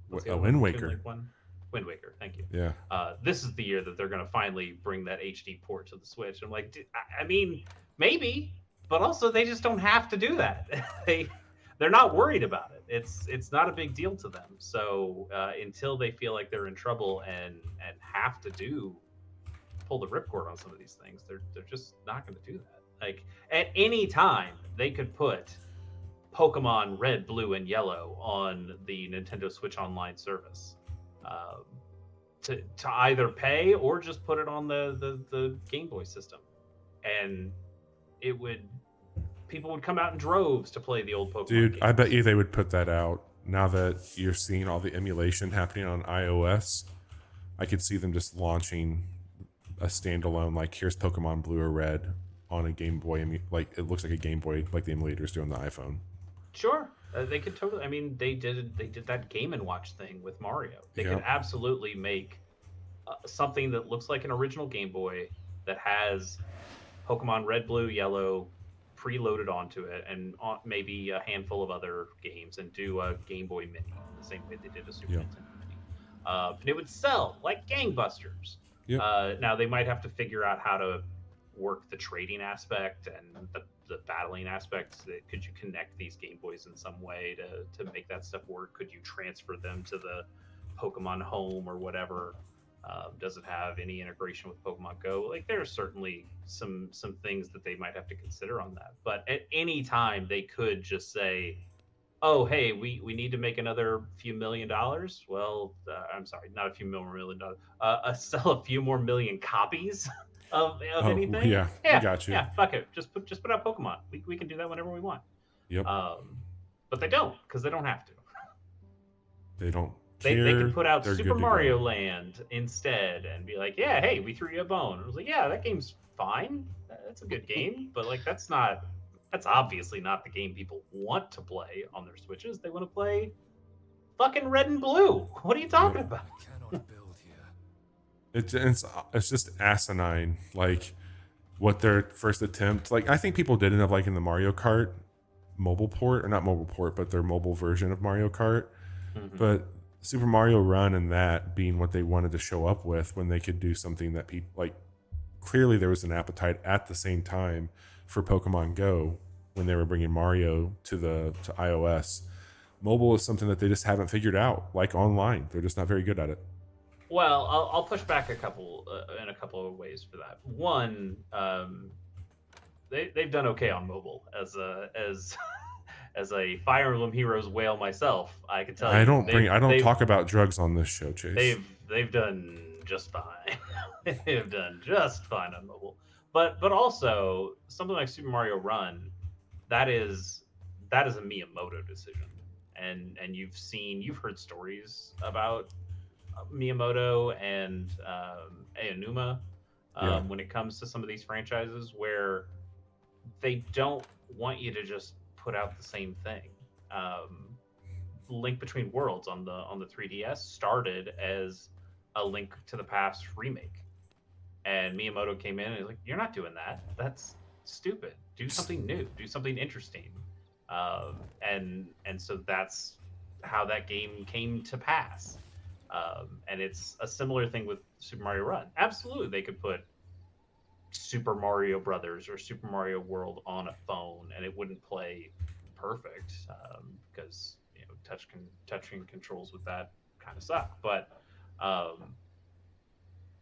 what's the A other Wind one? Waker. Wind Waker, thank you. Yeah. This is the year that they're going to finally bring that HD port to the Switch. I'm like, I mean, maybe, but also they just don't have to do that. They're not worried about it. It's not a big deal to them. So until they feel like they're in trouble and have to pull the ripcord on some of these things, they're just not going to do that. Like at any time, they could put Pokemon Red, Blue, and Yellow on the Nintendo Switch Online service. To either pay or just put it on the Game Boy system, and people would come out in droves to play the old Pokemon Dude, games. I bet you they would put that out now that you're seeing all the emulation happening on iOS. I could see them just launching a standalone, like here's Pokemon Blue or Red on a Game Boy, like it looks like a Game Boy, like the emulators do on the iPhone. Sure, they could totally. I mean, they did that Game and Watch thing with Mario. They could absolutely make something that looks like an original Game Boy that has Pokemon Red, Blue, Yellow preloaded onto it, and maybe a handful of other games, and do a Game Boy Mini the same way they did a Super Nintendo Mini. And it would sell like gangbusters. Yep. Now they might have to figure out how to work the trading aspect and the battling aspects. Could you connect these Game Boys in some way to make that stuff work? Could you transfer them to the Pokemon Home or whatever? Does it have any integration with Pokemon Go? Like there are certainly some things that they might have to consider on that. But at any time they could just say, oh, hey, we need to make another few $1 million. Well, I'm sorry, not a few more $1 million. Sell a few more million copies of anything. Yeah, I got you. Yeah, fuck it. Just put out Pokemon. We can do that whenever we want. Yep. But they don't, because they don't have to. They don't. They could put out They're Super good to Mario go. Land instead and be like, yeah, hey, we threw you a bone. I was like, yeah, that game's fine. That's a good game, but like that's obviously not the game people want to play on their Switches. They want to play fucking Red and Blue. What are you talking about? I cannot build here. It's just asinine. Like what their first attempt. Like I think people did end up liking the Mario Kart mobile port, or not mobile port, but their mobile version of Mario Kart. Mm-hmm. But Super Mario Run and that being what they wanted to show up with, when they could do something that people like, clearly there was an appetite at the same time for Pokemon Go when they were bringing Mario to iOS. Mobile is something that they just haven't figured out. Like online, they're just not very good at it. Well, I'll push back in a couple of ways for that. One, they've done okay on mobile as a Fire Emblem Heroes whale myself. I can tell you. I don't talk about drugs on this show, Chase. They've done just fine. They've done just fine on mobile. But also something like Super Mario Run, that is a Miyamoto decision. And you've heard stories about Miyamoto and Aonuma when it comes to some of these franchises where they don't want you to just put out the same thing. Link Between Worlds on the 3DS started as a Link to the Past remake, and Miyamoto came in and was like, "You're not doing that. That's stupid. Do something new. Do something interesting." And so that's how that game came to pass. And it's a similar thing with Super Mario Run. Absolutely, they could put Super Mario Brothers or Super Mario World on a phone, and it wouldn't play perfect because touching controls with that kind of suck. Um,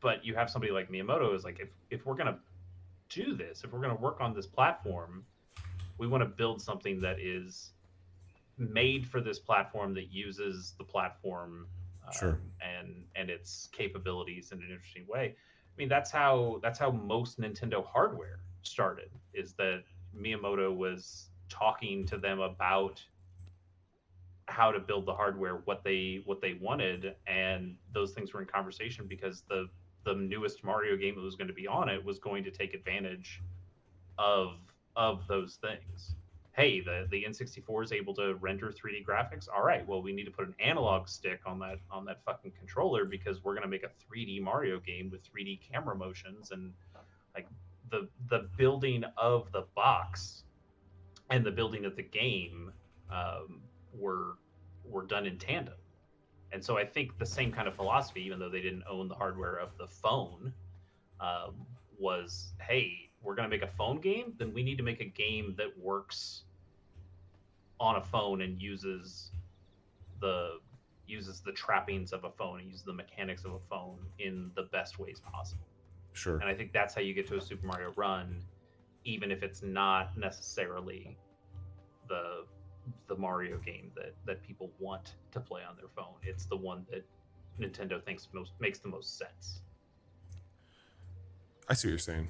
but you have somebody like Miyamoto is like, if we're gonna do this, if we're gonna work on this platform, we want to build something that is made for this platform, that uses the platform Sure. and its capabilities in an interesting way. I mean, that's how most Nintendo hardware started. Is that Miyamoto was talking to them about how to build the hardware, what they wanted, and those things were in conversation because the newest Mario game that was going to be on it was going to take advantage of those things. Hey, the N64 is able to render 3D graphics. All right, well, we need to put an analog stick on that fucking controller because we're gonna make a 3D Mario game with 3D camera motions, and like the building of the box and the building of the game were done in tandem. And so I think the same kind of philosophy, even though they didn't own the hardware of the phone, was, hey, we're going to make a phone game, then we need to make a game that works on a phone and uses the trappings of a phone, and uses the mechanics of a phone in the best ways possible. Sure. And I think that's how you get to a Super Mario Run, even if it's not necessarily the Mario game that people want to play on their phone. It's the one that Nintendo thinks makes the most sense. I see what you're saying.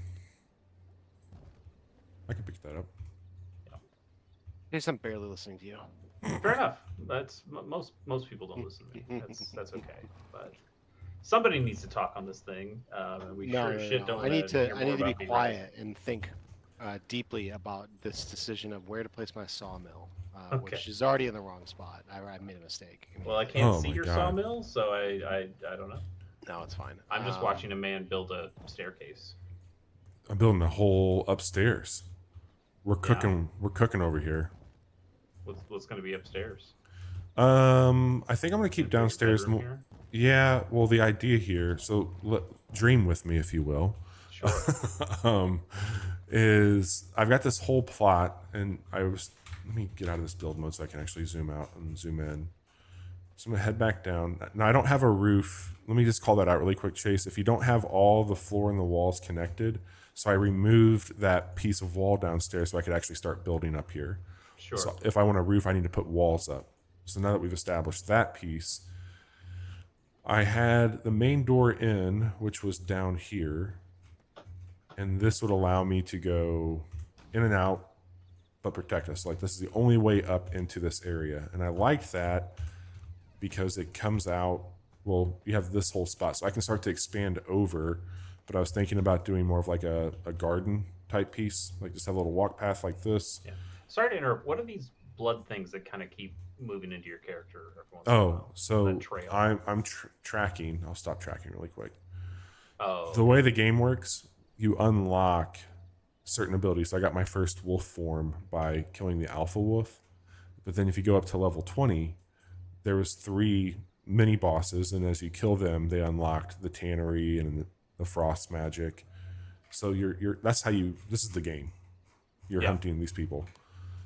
I can pick that up. I guess I'm barely listening to you. Fair enough. That's most people don't listen to me. That's okay. But somebody needs to talk on this thing. We sure shit don't. I need to hear more be about me, quiet and think deeply about this decision of where to place my sawmill, Okay. which is already in the wrong spot. I made a mistake. Well, I can't Oh see my your God. sawmill, so I don't know. No, it's fine. I'm just watching a man build a staircase. I'm building a whole upstairs. We're Yeah. cooking. We're cooking over here. What's going to be upstairs? I think I'm gonna keep Big downstairs. bedroom here? Yeah. Well, the idea here. So dream with me, if you will. Sure. Is I've got this whole plot, and let me get out of this build mode so I can actually zoom out and zoom in. So I'm gonna head back down. Now I don't have a roof. Let me just call that out really quick, Chase. If you don't have all the floor and the walls connected, so I removed that piece of wall downstairs so I could actually start building up here. Sure. So if I want a roof, I need to put walls up. So now that we've established that piece, I had the main door in, which was down here. And this would allow me to go in and out, but protect us. Like, this is the only way up into this area. And I liked that because it comes out, well, you have this whole spot. So I can start to expand over, but I was thinking about doing more of like a garden type piece, like just have a little walk path like this. Yeah. Sorry to interrupt. What are these blood things that kind of keep moving into your character every once in a Oh, while? so That trail. I'm tracking. I'll stop tracking really quick. Oh. The way the game works, you unlock certain abilities. So I got my first wolf form by killing the alpha wolf. But then if you go up to level 20, there was 3 mini bosses, and as you kill them, they unlocked the tannery and the frost magic. So you're that's how this is the game. You're Yeah. hunting these people.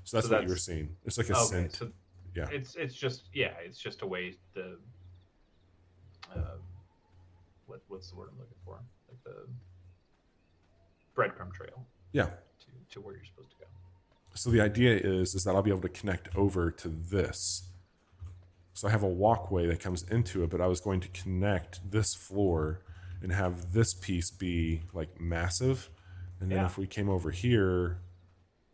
So that's what you were seeing. It's like a Okay, scent. so Yeah. it's just a way to what's the word I'm looking for? Like the breadcrumb trail Yeah. to where you're supposed to go. So the idea is that I'll be able to connect over to this. So I have a walkway that comes into it, but I was going to connect this floor and have this piece be like massive. And then Yeah. if we came over here,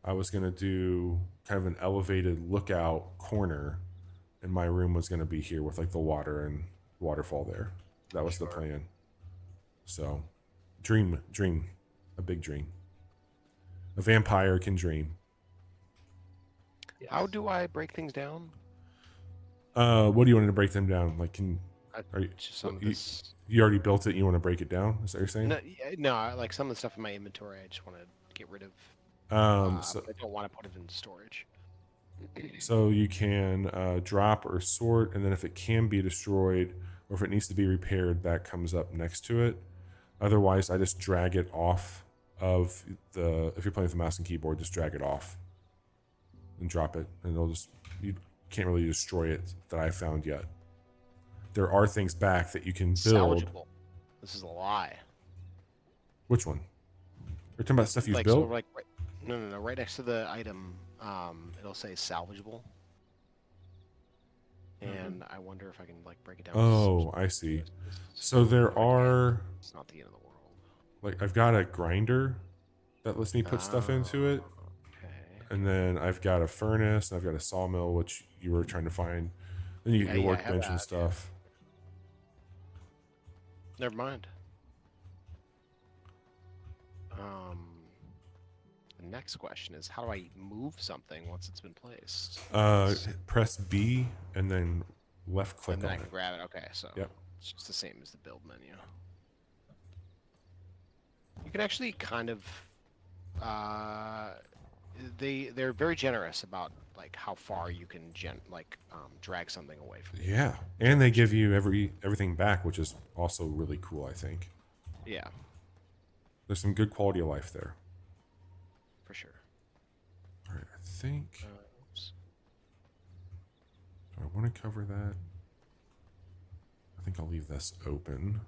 I was going to do kind of an elevated lookout corner, and my room was going to be here with like the water and waterfall there. That was the Sure. plan. So dream, a big dream. A vampire can dream. Yes. How do I break things down? What do you want to break them down? Like, are you, Just some of you- this. you already built it? You want to break it down? Is that what you're saying? No, like some of the stuff in my inventory, I just want to get rid of. So I don't want to put it in storage. so you can drop or sort, and then if it can be destroyed or if it needs to be repaired, that comes up next to it. Otherwise, I just drag it off of the, if you're playing with the mouse and keyboard, just drag it off and drop it, and it'll just, you can't really destroy it that I found yet. There are things back that you can build. Salvageable. This is a lie. Which one? We're talking about stuff you've Like, built? so like, no. Right next to the item, it'll say salvageable. And I wonder if I can like break it down. Oh, I see. So there are, It's not the end of the world. like, I've got a grinder that lets me put stuff into it. Okay. And then I've got a furnace, and I've got a sawmill, which you were trying to find. Then you get your I have workbench and that, stuff. Never mind. The next question is, how do I move something once it's been placed? Press B and then left click And then on I can it. grab it. Okay, so Yep. it's just the same as the build menu. You can actually kind of, they're very generous about like how far you can drag something away from you. Yeah, and they give you everything back, which is also really cool. I think Yeah, there's some good quality of life there. for sure. All right, I think Oops. do I want to cover that? I think I'll leave this open.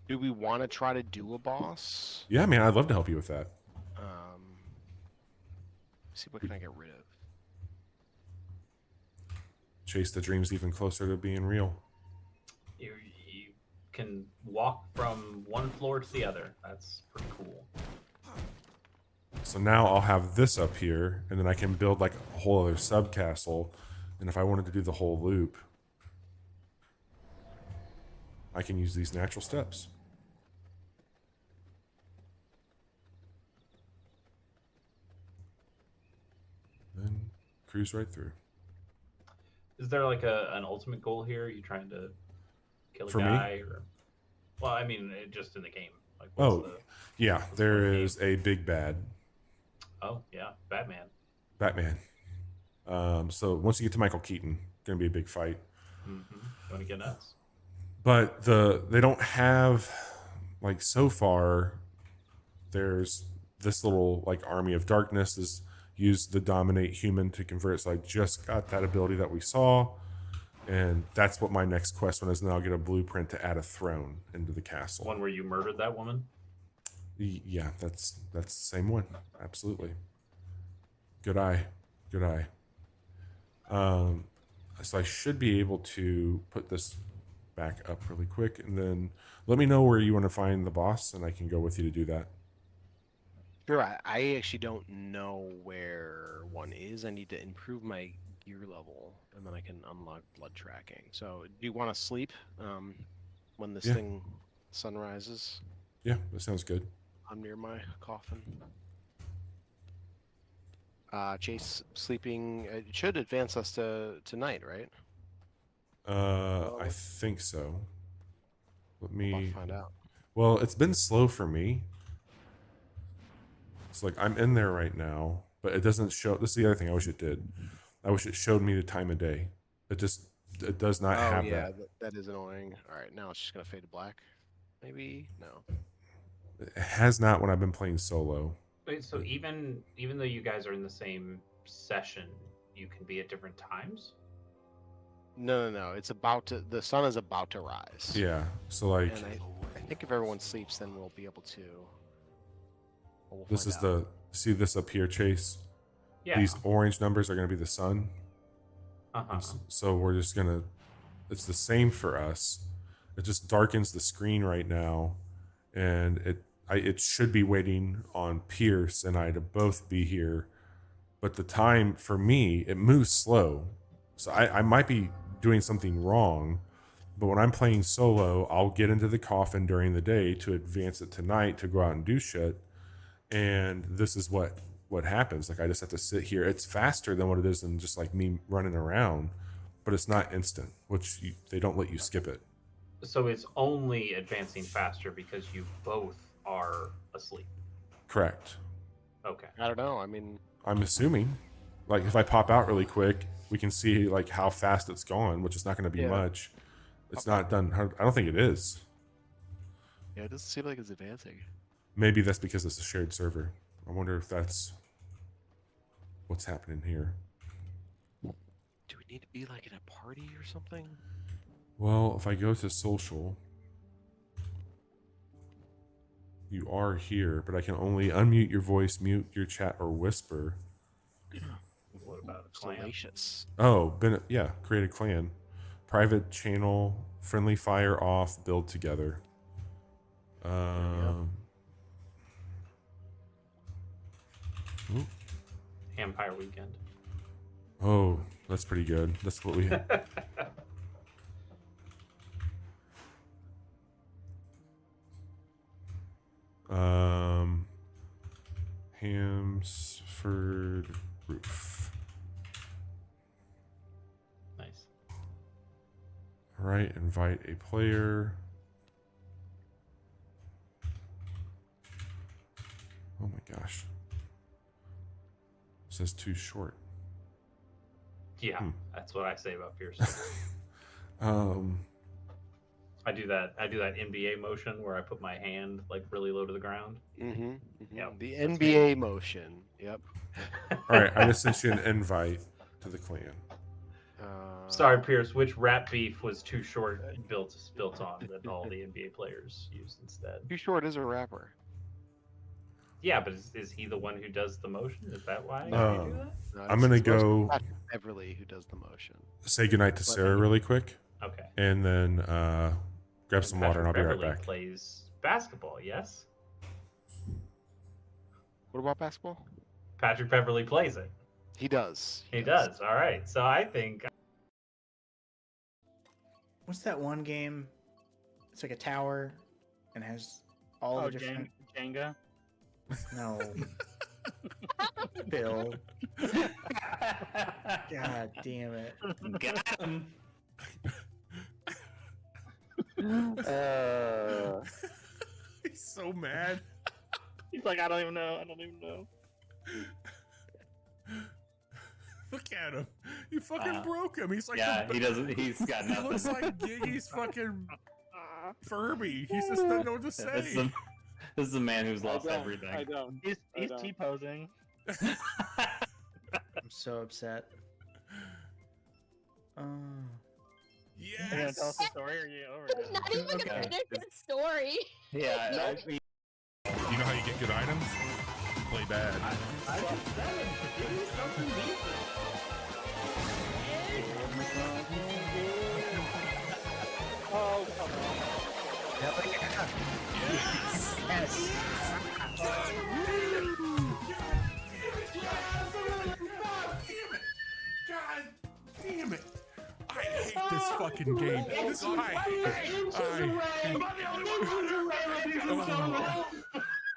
Do we want to try to do a boss? Yeah, man, I'd love to help you with that. See what can I get rid of. Chase the dreams even closer to being real. You can walk from one floor to the other. That's pretty cool. So now I'll have this up here, and then I can build like a whole other sub castle. And if I wanted to do the whole loop, I can use these natural steps. Then cruise right through. Is there like an ultimate goal here? Are you trying to kill a For me? guy or? Well, I mean, just in the game. Like, Oh, yeah, there is a big bad Oh yeah, Batman. Batman. So once you get to Michael Keaton, gonna be a big fight. Going to get nuts. But they don't have, like, so far there's this little like army of darkness is used to dominate human to convert. So I just got that ability that we saw, and that's what my next quest one is. Now I'll get a blueprint to add a throne into the castle. One where you murdered that woman. Yeah, that's the same one. Absolutely. Good eye. So I should be able to put this back up really quick, and then let me know where you want to find the boss, and I can go with you to do that. Sure, I actually don't know where one is. I need to improve my gear level, and then I can unlock blood tracking. So, do you want to sleep when this Yeah. thing sunrises? Yeah, that sounds good. I'm near my coffin. Chase sleeping. It should advance us to night, right? I think so. Let I'll me. find out. Well, it's been slow for me. It's like I'm in there right now, but it doesn't show. This is the other thing I wish it did. I wish it showed me the time of day. It does not have that. That is annoying. All right, now it's just gonna fade to black. Maybe no. It has not when I've been playing solo. Wait, so even though you guys are in the same session, you can be at different times? No. It's about to. The sun is about to rise. Yeah. So like And I think if everyone sleeps, then we'll be able to. Well, we'll this find is out. the see this up here, Chase. Yeah. These orange numbers are going to be the sun. Uh-huh. So we're just gonna. It's the same for us. It just darkens the screen right now, and it should be waiting on Pierce and I to both be here, but the time for me it moves slow, so I might be doing something wrong. But when I'm playing solo, I'll get into the coffin during the day to advance it tonight to go out and do shit, and this is what happens. Like I just have to sit here. It's faster than what it is than just like me running around, but it's not instant, which they don't let you skip it. So it's only advancing faster because you both are asleep. Correct. Okay. I don't know. I mean, I'm assuming, like, if I pop out really quick, we can see like how fast it's gone, which is not going to be Yeah. much. It's not done. I don't think it is. Yeah, it doesn't seem like it's advancing. Maybe that's because it's a shared server. I wonder if that's what's happening here. Do we need to be like in a party or something? Well, if I go to social, you are here, but I can only unmute your voice, mute your chat, or whisper. What about a clan? Salacious. Oh, yeah, create a clan. Private channel, friendly fire off, build together. Ooh. Empire Weekend. Oh, that's pretty good. That's what we. Hamsford Roof. Nice. All right, invite a player. Oh my gosh. It says too short. Yeah, that's what I say about Pearson. I do that NBA motion where I put my hand like really low to the ground. Yep, The that's NBA motion. Yep. All right, I just sent you an invite to the clan. Sorry, Pierce. Which rap beef was Too Short built on that all the NBA players used instead? Too Short is a rapper. Yeah, but is he the one who does the motion? Is that why you do that? No, I'm gonna it's mostly go Patrick Beverly who does the motion. say goodnight to Sarah really quick, Okay. and then grab some water, and I'll be right Beverly back. Plays basketball, yes. What about basketball? Patrick Beverly plays it. He does. He does. All right. So I think What's that one game? It's like a tower and has all the different. Jenga. No. Bill. God damn it. Got him. He's so mad. He's like, I don't even know. Look at him. You fucking broke him. He's like, Yeah, he doesn't. He's got he nothing. looks like Giggy's fucking Furby. He just doesn't know what to say. This is a man who's lost I everything. don't. He's T-posing. I'm so upset. Are you gonna Yes. tell us the story or are you over It's it? not even Okay. a good story. Yeah, You know how you get good items? Play bad. Oh, come on. Yes. God damn it. I hate this fucking game.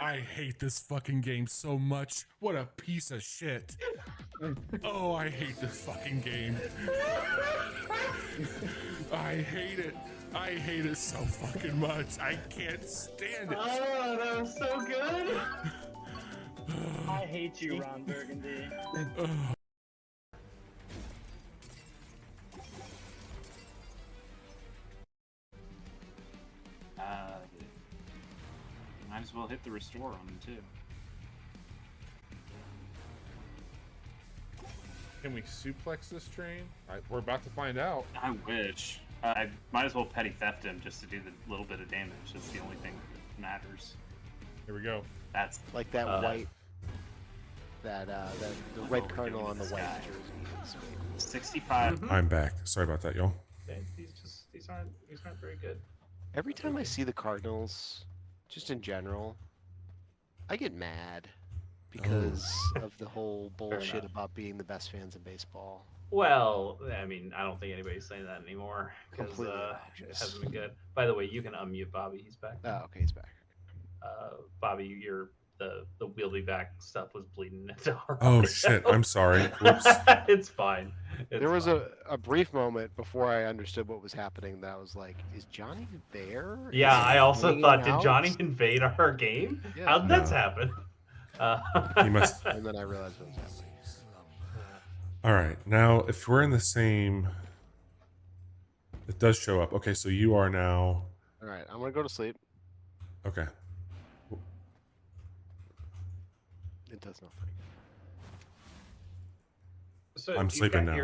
I hate this fucking game so much. What a piece of shit. Oh, I hate this fucking game. I hate it. I hate it so fucking much. I can't stand it. Oh, that was so good. I hate you, Ron Burgundy. might as well hit the restore on him too. Can we suplex this train? We're about to find out. I wish. I might as well petty theft him just to do the little bit of damage. That's the only thing that matters. Here we go. That's Like that white, the red cardinal on the white guy. jersey. 65. I'm back. Sorry about that, y'all. These aren't very good. Every time I see the Cardinals, just in general, I get mad because of the whole bullshit enough. about being the best fans in baseball. Well, I mean, I don't think anybody's saying that anymore because Completely it obnoxious. hasn't been good. By the way, you can unmute Bobby. He's back. Oh, okay, he's back. Bobby, the wheelie back stuff was bleeding into our Oh audio. shit, I'm sorry. Whoops. It's fine. There was a brief moment before I understood what was happening that I was like, is Johnny there? Yeah, Is I he also hanging thought, did out? Johnny invade our game? Yeah. How'd that No. happen? He must. And then I realized what was happening. All right. Now, if we're in the same, it does show up. Okay, so you are now. All right, I'm gonna go to sleep. Okay. It does nothing. So I'm sleeping now.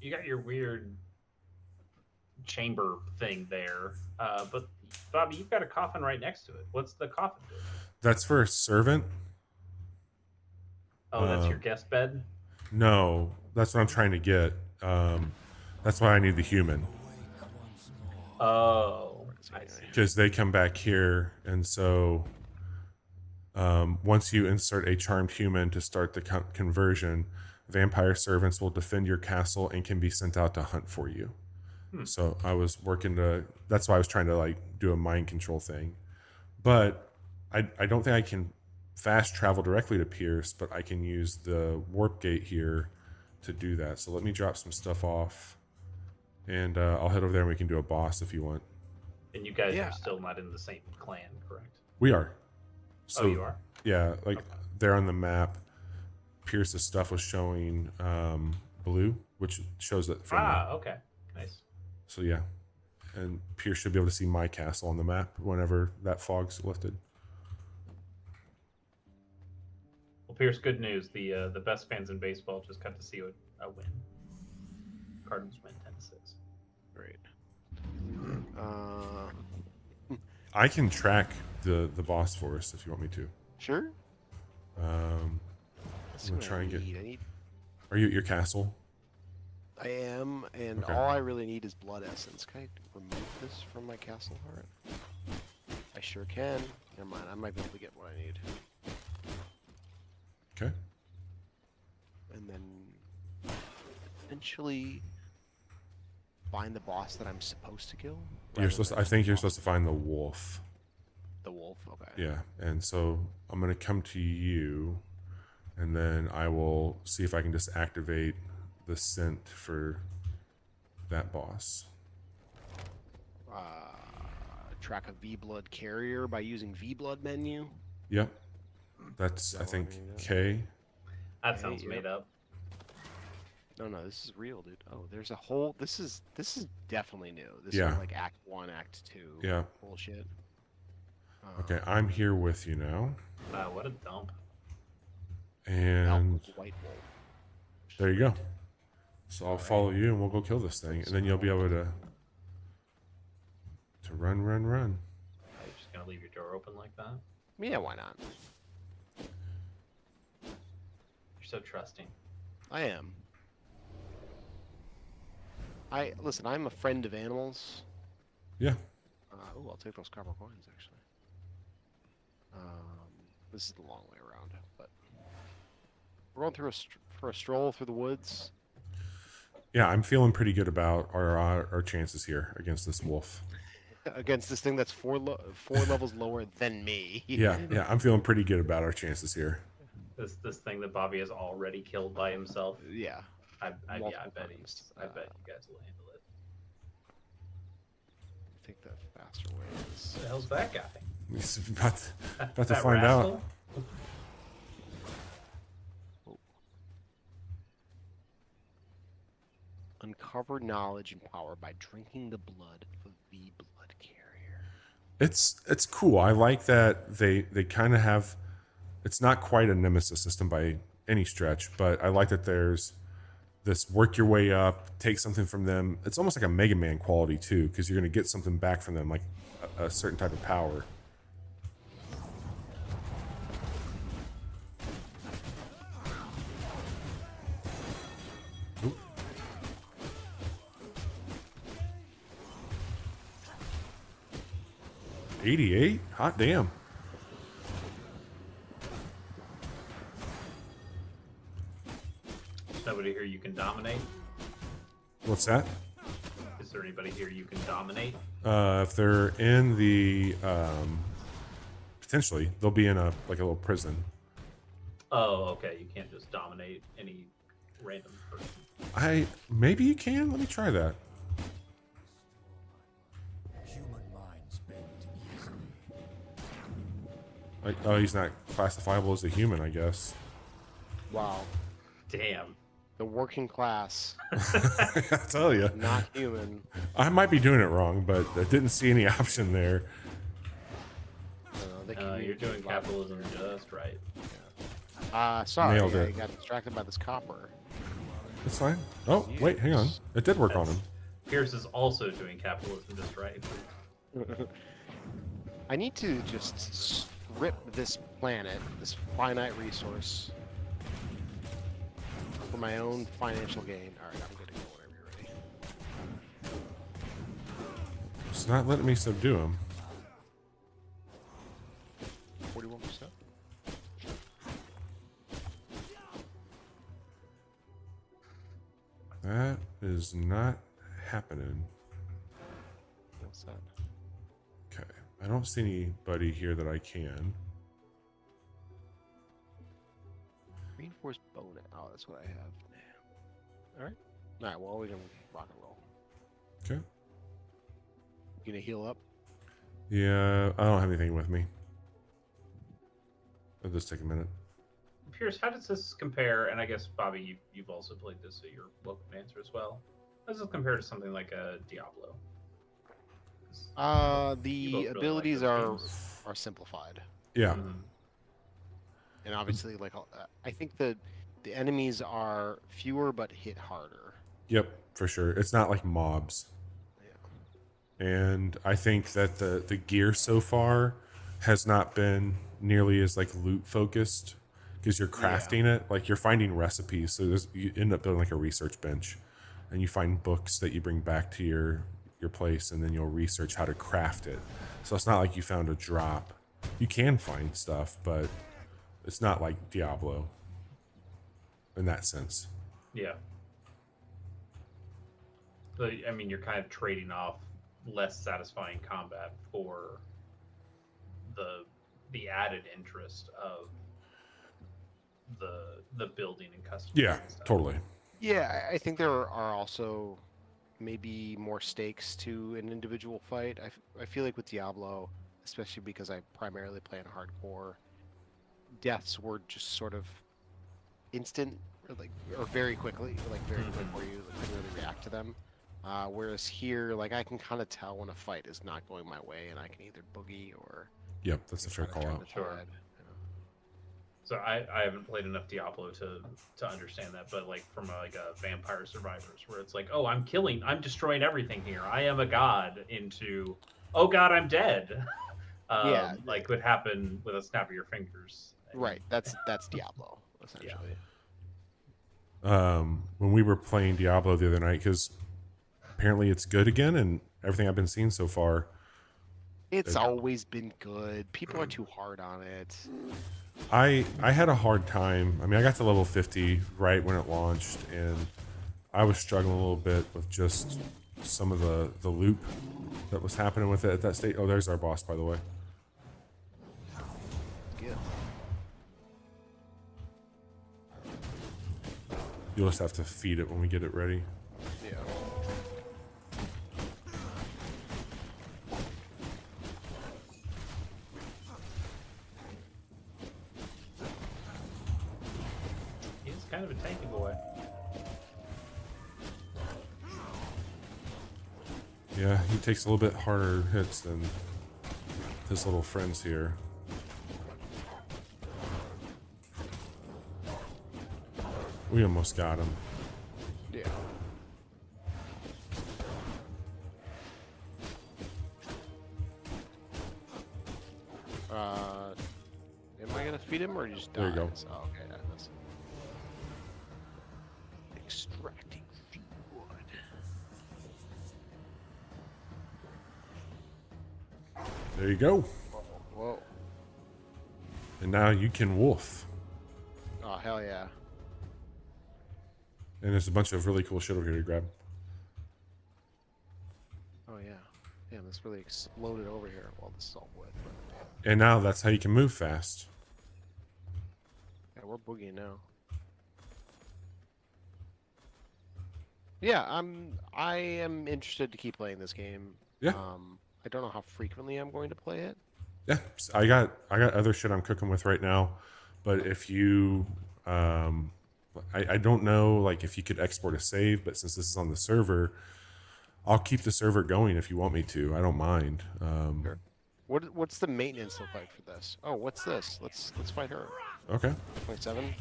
You got your weird chamber thing there, but Bobby, you've got a coffin right next to it. What's the coffin do? That's for a servant. Oh, that's your guest bed. No, that's what I'm trying to get. That's why I need the human, Oh, I see. because they come back here, and so once you insert a charmed human to start the conversion, vampire servants will defend your castle and can be sent out to hunt for you. So I was working to. That's why I was trying to like do a mind control thing, but I don't think I can fast travel directly to Pierce, but I can use the warp gate here to do that. So let me drop some stuff off, and I'll head over there and we can do a boss if you want. And you guys Yeah. are still not in the same clan, correct? We are. So, Oh, you are? Yeah, like there on the map, Pierce's stuff was showing blue, which shows that from Ah, okay. Nice. So yeah, and Pierce should be able to see my castle on the map whenever that fog's lifted. Well, Pierce, good news. The best fans in baseball just got to see a win. Cardinals win 10-6. Great. I can track the boss for us if you want me to. Sure. I'm That's gonna what try I and get. need. Are you at your castle? I am, and Okay. all I really need is blood essence. Can I remove this from my castle heart? I sure can. Never mind. I might be able to get what I need. Okay. And then eventually find the boss that I'm supposed to kill. You're rather supposed. than I think just you're supposed to find the wolf. the wolf. Okay. Yeah, and so I'm gonna come to you, and then I will see if I can just activate the scent for that boss. Track a V-blood carrier by using V-blood menu. Yep. That's I So, think I mean, K. That sounds yeah. made up. No, this is real, dude. Oh, there's a whole. This is definitely new. This Yeah. is like Act 1, Act 2. Yeah. Bullshit. Okay, I'm here with you now, Wow, what a dump. and White wolf. there you go. So I'll follow you, and we'll go kill this thing, and then you'll be able to run. Are you just gonna leave your door open like that? Yeah, why not? You're so trusting. I am. Listen. I'm a friend of animals. Yeah. Oh, I'll take those copper coins actually. This is the long way around, but we're going through for a stroll through the woods. Yeah, I'm feeling pretty good about our chances here against this wolf. Against this thing that's four levels lower than me. Yeah, I'm feeling pretty good about our chances here. This thing that Bobby has already killed by himself. Yeah. I bet Multiple I times. bet you guys will handle it. I think the faster way is. What the hell's that guy? He's about to That find rascal? out. Uncover knowledge and power by drinking the blood of the blood carrier. It's cool. I like that they kind of have. It's not quite a nemesis system by any stretch, but I like that there's this work your way up, take something from them. It's almost like a Mega Man quality too, because you're going to get something back from them, like a certain type of power. Oop. $88? Hot damn. Nobody here you can dominate? What's that? Is there anybody here you can dominate? If they're in the potentially they'll be in a little prison. Oh, okay. You can't just dominate any random person. Maybe you can. Let me try that. Human minds bend easily. Oh, he's not classifiable as a human, I guess. Wow. Damn. The working class, I tell you, not human. I might be doing it wrong, but I didn't see any option there. They You're communicate doing a lot. capitalism just right. Sorry, Nailed it. I got distracted by this copper. It's fine. Oh, wait, hang on. It did work on him. Pierce is also doing capitalism just right. I need to just strip this planet, this finite resource, for my own financial gain. All right, I'm good to go whenever you're ready. It's not letting me subdue him. 41%. That is not happening. What's that? Okay. I don't see anybody here that I can. Reinforced bone. Oh, that's what I have. All right. All right. Well, we can rock and roll. Okay. You gonna heal up? Yeah, I don't have anything with me. It'll just take a minute. Pierce, how does this compare? And I guess Bobby, you've also played this, so you're welcome to answer as well. How does this compare to something like a Diablo? You both The really like abilities those games. are simplified, Yeah. Mhm. and obviously, like I think the enemies are fewer but hit harder. Yep, for sure. It's not like mobs. Yeah. And I think that the gear so far has not been nearly as like loot focused because you're crafting it. Like you're finding recipes, so you end up building like a research bench, and you find books that you bring back to your place, and then you'll research how to craft it. So it's not like you found a drop. You can find stuff, but it's not like Diablo in that sense. Yeah. But, I mean, you're kind of trading off less satisfying combat for the added interest of the building and custom. Yeah, totally. Yeah, I think there are also maybe more stakes to an individual fight. I feel like with Diablo, especially because I primarily play in hardcore, deaths were just sort of instant, or very quickly, very quick, where you couldn't really react to them. Whereas here, like I can kind of tell when a fight is not going my way, and I can either boogie or Yep, that's a fair kinda call turn out. the Sure. tide. So I haven't played enough Diablo to understand that, but like from a Vampire Survivors, where it's like, oh, I'm destroying everything here. I am a god. Into, oh god, I'm dead. Yeah. Like would happen with a snap of your fingers. Right, that's Diablo essentially. When we were playing Diablo the other night, because apparently it's good again, and everything I've been seeing so far, It's always been good. People are too hard on it. I had a hard time. I mean, I got to level 50 right when it launched, and I was struggling a little bit with just some of the loop that was happening with it at that state. Oh, there's our boss, by the way. Good. You'll just have to feed it when we get it ready. Yeah. He's kind of a tanky boy. Yeah, he takes a little bit harder hits than his little friends here. We almost got him. Yeah. Am I gonna feed him or just die? There you go. Oh, okay, that's extracting wood. There you go. Whoa. And now you can wolf. Oh hell yeah. And there's a bunch of really cool shit over here to grab. Oh yeah. Damn, this really exploded over here. Well, this is all wood. But And now that's how you can move fast. yeah, we're boogieing now. Yeah, I am interested to keep playing this game. Yeah. I don't know how frequently I'm going to play it. Yeah, I got other shit I'm cooking with right now, but if you, I don't know like if you could export a save, but since this is on the server, I'll keep the server going if you want me to. I don't mind. Sure. What's the maintenance look like for this? Oh, what's this? Let's fight her. Okay. 27.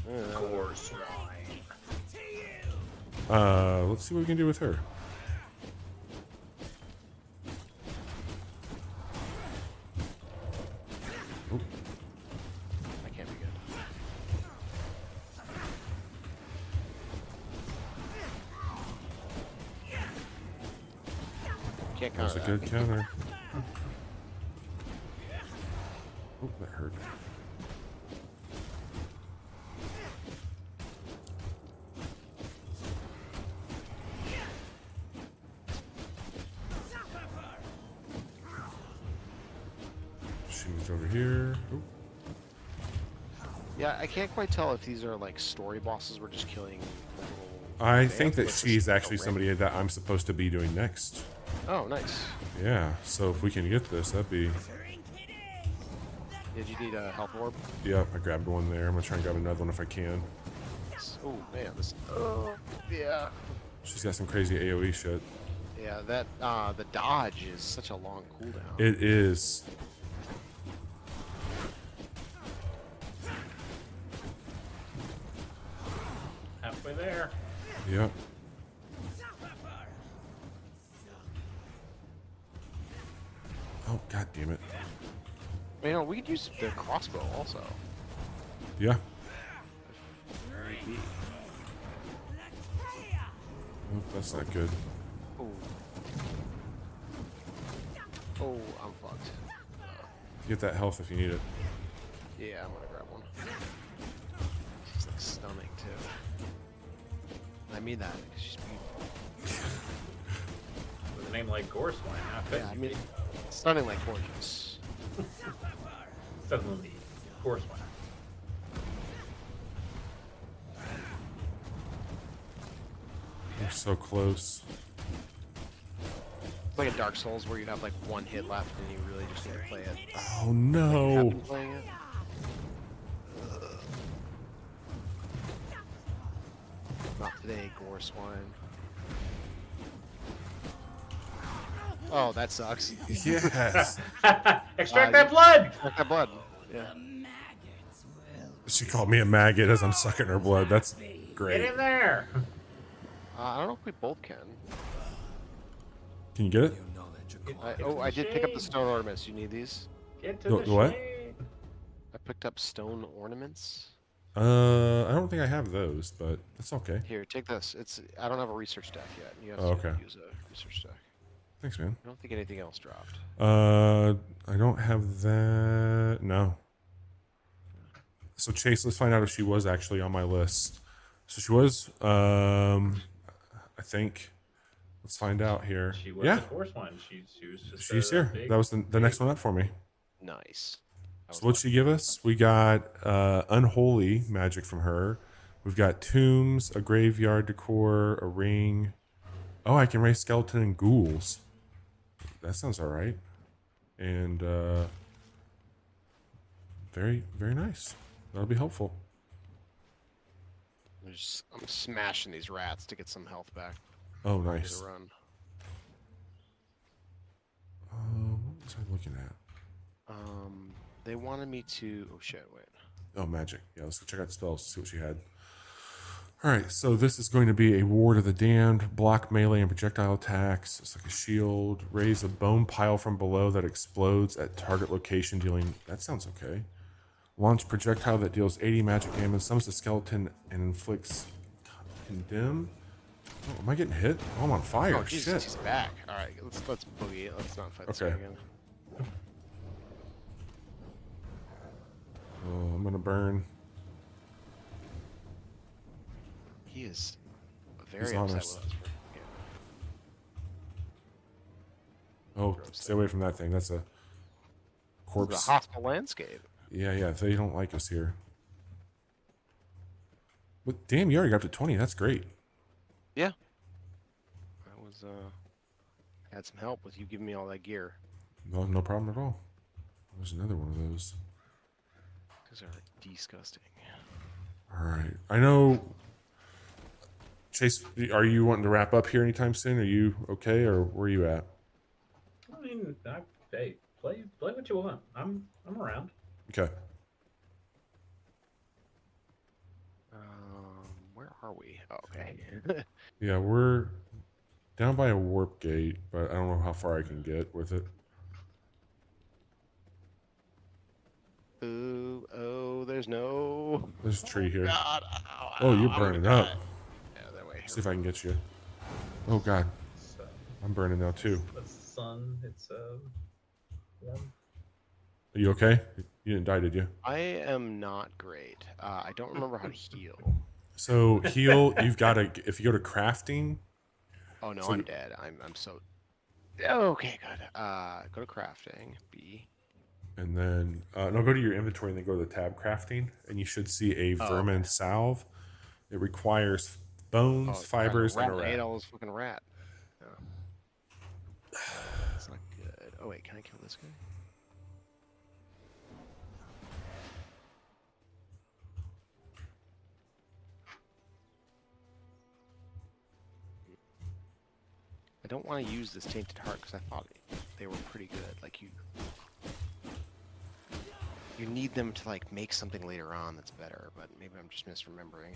Let's see what we can do with her. Oop. That can't be good. Can't That was counter a that. good counter. Oh, that hurt. She moves over here. Oop. Yeah, I can't quite tell if these are like story bosses we're just killing. Little I think that vamps, or she's just actually a somebody that I'm supposed to be doing next. random- Oh, nice. Yeah, so if we can get this, that'd be... Did you need a health orb? Yep, I grabbed one there. I'm gonna try and grab another one if I can. Oh man, this. Oh yeah. She's got some crazy AoE shit. Yeah, that the dodge is such a long cooldown. It is. Halfway there. Yep. Oh, god damn it. You know, we could use the crossbow also. Yeah. Maybe. Oh, that's not good. Oh. Oh, I'm fucked. Get that health if you need it. Yeah, I'm gonna grab one. She's like stunning too. I mean that because she's beautiful. With a name like Gorswine, I bet Yeah, I you mean, stunning like gorgeous. suddenly Gorswine. We're so close. It's like in Dark Souls where you have like one hit left and you really just need to play it. Oh Have no. been playing it. Not today, gore swine. Oh, that sucks. Yes. Extract Uh, that blood! Like that blood. Yeah. She called me a maggot as I'm sucking her blood. That's Get great. in there! I don't know if we both can. Can you get it? Your knowledge acquired. Oh, I did pick up the stone ornaments. You need these? Get to Go- the what? shade. I picked up stone ornaments. I don't think I have those, but that's okay. Here, take this. It's I don't have a research deck yet. You have Oh, to okay. use a research deck. Thanks, man. I don't think anything else dropped. I don't have that. No. So Chase, let's find out if she was actually on my list. So she was. I think. Let's find out here. She was Yeah, a Gorswine. She was just she's a here. big- That was the next one up for me. Nice. So what'd she give us? We got unholy magic from her. We've got tombs, a graveyard decor, a ring. Oh, I can raise skeleton and ghouls. That sounds all right. And very, very nice. That'll be helpful. I'm smashing these rats to get some health back. Oh, Get nice. a run. What was I looking at? They wanted me to. Oh shit! Wait. Oh, magic. Yeah, let's go check out the spells, see what she had. All right, so this is going to be a Ward of the Damned, block melee and projectile attacks. It's like a shield. Raise a bone pile from below that explodes at target location, dealing... That sounds okay. Launch projectile that deals 80 magic damage, summons the skeleton, and inflicts... Condemn? Oh, am I getting hit? Oh, I'm on fire. Oh Jesus, Shit. he's back. All right, let's boogie it. Let's not fight this guy Okay. again. Oh, I'm going to burn. He is very He's upset honest. with us. Oh, Gross. stay away from that thing. That's a The corpse. hostile landscape. Yeah, they don't like us here. But damn, you already got up to 20. That's great. Yeah. I was had some help with you giving me all that gear. No problem at all. There's another one of those. These are disgusting. All right. I know. Chase, are you wanting to wrap up here anytime soon? Are you okay, or where are you at? I mean, hey, play what you want. I'm around. Okay. Where are we? Oh, okay. Yeah, we're down by a warp gate, but I don't know how far I can get with it. Ooh, oh, there's no. There's a tree here. God, ow, Oh, you're ow, I'm gonna burning up. die. Yeah, that way. See if I can get you. Oh God, So, I'm burning now too. that's the sun. It's warm. Are you okay? You didn't die, did you? I am not great. I don't remember how to heal. So heal. You've got to. If you go to crafting, Oh no, So- I'm dead. I'm so. Okay, good. Go to crafting. B. and then no, go to your inventory and then go to the tab crafting, and you should see a Oh, vermin okay. salve. It requires Oh, bones, crap, fibers, and a rat. I ate rat. all this fucking rat. Oh. That's not good. Oh wait, can I kill this guy? I don't want to use this tainted heart because I thought they were pretty good. Like you need them to like make something later on that's better, but maybe I'm just misremembering.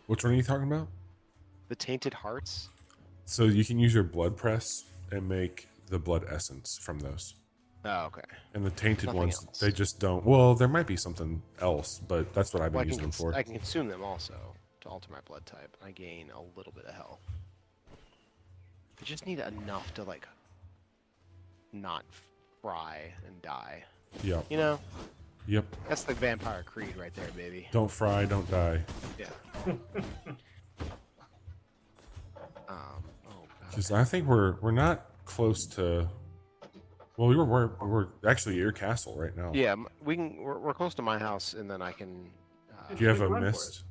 Which one are you talking about? The tainted hearts? So you can use your blood press and make the blood essence from those. Oh, okay. And the tainted Nothing ones, else. they just don't. Well, there might be something else, but that's what I've been Well, I can, using them for. I can consume them also to alter my blood type. I gain a little bit of health. I just need enough to like not fry and die. Yep. You know, Yep. that's the vampire creed right there, baby. Don't fry, don't die. Yeah. Oh god. Because I think we're not close to. Well, we're actually your castle right now. Yeah, we're close to my house, and then I can. Do you have a Run for mist?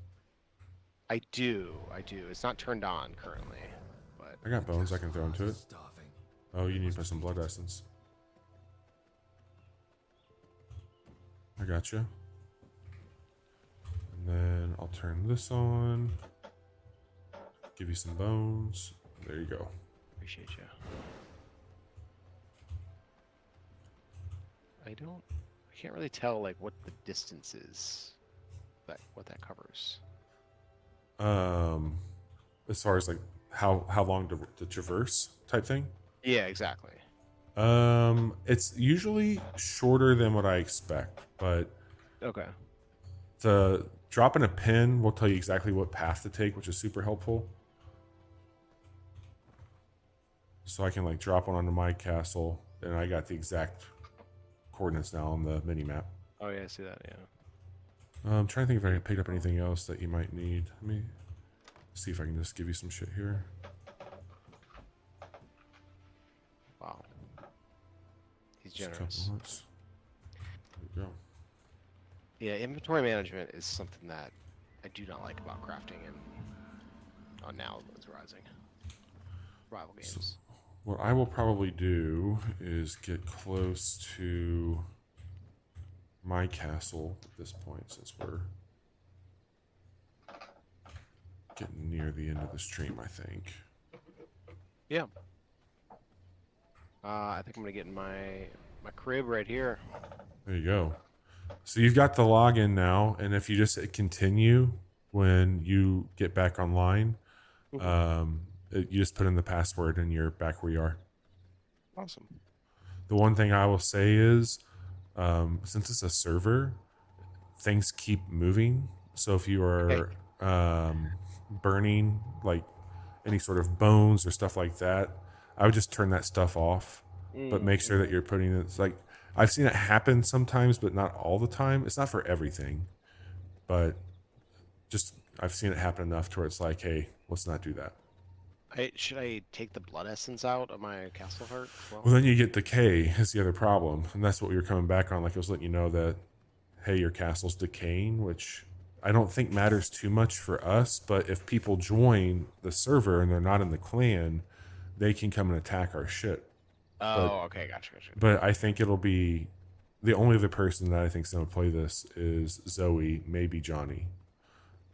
I do. It's not turned on currently, but I got bones I can throw into it. Starving. Oh, you need some blood essence. I got you. And then I'll turn this on. Give you some bones. There you go. appreciate you. I can't really tell like what the distance is, what that covers. As far as like how long to traverse type thing. Yeah, exactly. It's usually shorter than what I expect, but Okay. the dropping a pin will tell you exactly what path to take, which is super helpful. So I can like drop one onto my castle, and I got the exact coordinates now on the mini map. Oh yeah, I see that. Yeah. I'm trying to think if I picked up anything else that you might need. Let me see if I can just give you some shit here. Wow. He's Just a couple generous. months. There we go. Yeah, inventory management is something that I do not like about crafting and on now it's rising. Rival games. What I will probably do is get close to my castle at this point, since we're getting near the end of the stream, I think. Yeah. I think I'm gonna get in my crib right here. There you go. So you've got the login now, and if you just hit continue when you get back online, you just put in the password and you're back where you are. Awesome. The one thing I will say is, since it's a server, things keep moving. So if you are burning like any sort of bones or stuff like that, I would just turn that stuff off. But make sure that you're putting it. It's like I've seen it happen sometimes, but not all the time. It's not for everything, but just I've seen it happen enough to where it's like, hey, let's not do that. Should I take the blood essence out of my castle heart? Well, then you get decay. That's the other problem, and that's what we were coming back on. Like I was letting you know that, hey, your castle's decaying, which I don't think matters too much for us. But if people join the server and they're not in the clan, they can come and attack our shit. Oh, okay, gotcha. But I think it'll be the only other person that I think is going to play this is Zoe, maybe Johnny,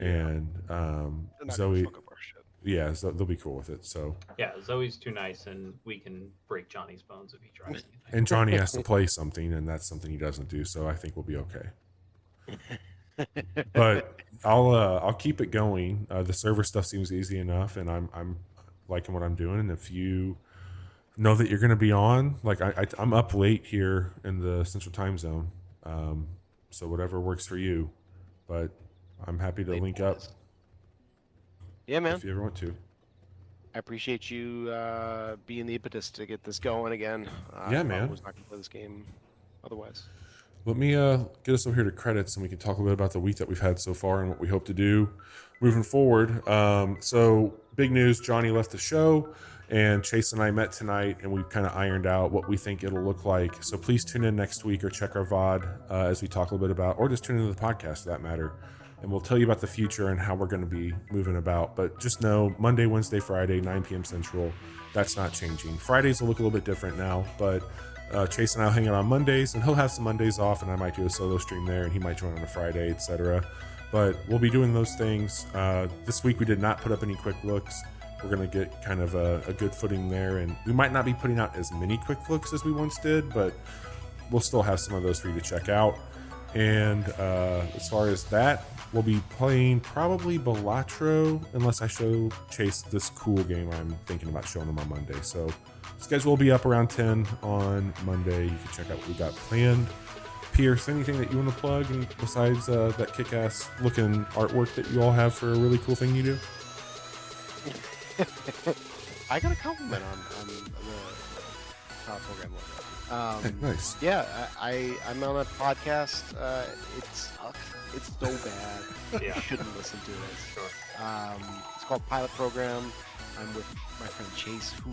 and They're not gonna Zoe. fuck up our shit. yeah, so they'll be cool with it. So, Yeah, Zoe's too nice, and we can break Johnny's bones if he tries anything. and Johnny has to play something, and that's something he doesn't do. So I think we'll be okay. But I'll keep it going. The server stuff seems easy enough, and I'm liking what I'm doing. And if you know that you're going to be on, like I'm up late here in the Central Time Zone, so whatever works for you. But I'm happy to link up Yeah, man. if you ever want to. I appreciate you being the impetus to get this going again. Yeah, I man. was not going to play this game otherwise. Let me get us over here to credits, and we can talk a little bit about the week that we've had so far and what we hope to do moving forward. So big news: Johnny left the show, and Chase and I met tonight, and we've kind of ironed out what we think it'll look like. So please tune in next week or check our VOD as we talk a little bit about, or just tune into the podcast for that matter, and we'll tell you about the future and how we're going to be moving about. But just know Monday, Wednesday, Friday, 9 p.m. Central, that's not changing. Fridays will look a little bit different now, but Chase and I will hang out on Mondays, and he'll have some Mondays off, and I might do a solo stream there, and he might join on a Friday, etc. But we'll be doing those things. This week we did not put up any quick looks. We're going to get kind of a good footing there, and we might not be putting out as many quick looks as we once did, but we'll still have some of those for you to check out. And as far as that, we'll be playing probably Balatro, unless I show Chase this cool game I'm thinking about showing him on Monday. So schedule will be up around 10 on Monday. You can check out what we got planned. Pierce, anything that you want to plug besides that kick-ass looking artwork that you all have for a really cool thing you do? I got a compliment on the program logo. Nice. Yeah, I'm on a podcast. It's so bad. Yeah. You shouldn't listen to it. Sure. It's called Pilot Program. I'm with my friend Chase, who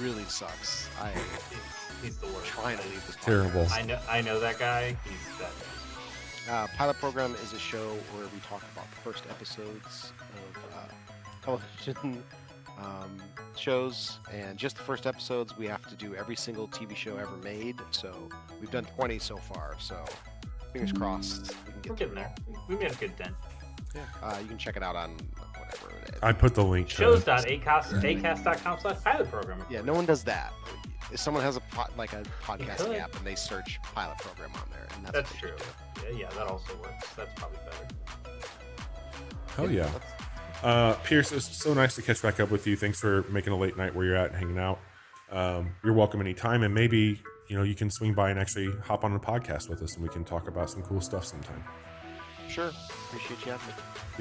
really sucks. He's the worst. Trying to leave this podcast. Terrible. I know that guy. He's that. Pilot Program is a show where we talk about the first episodes of television shows, and just the first episodes. We have to do every single TV show ever made, so we've done 20 so far, so fingers crossed we can get We're getting there. We made a good dent. you can check it out on whatever it is. I put the link. Shows.acast.com/pilot program. Yeah, no one does that. If someone has a podcast could. app and they search Pilot Program on there, and That's what true. they do. Yeah, that also works. That's probably better. Hell yeah. Pierce, it's so nice to catch back up with you. Thanks for making a late night where you're at and hanging out. You're welcome anytime, and maybe you can swing by and actually hop on a podcast with us, and we can talk about some cool stuff sometime. Sure, appreciate you having me.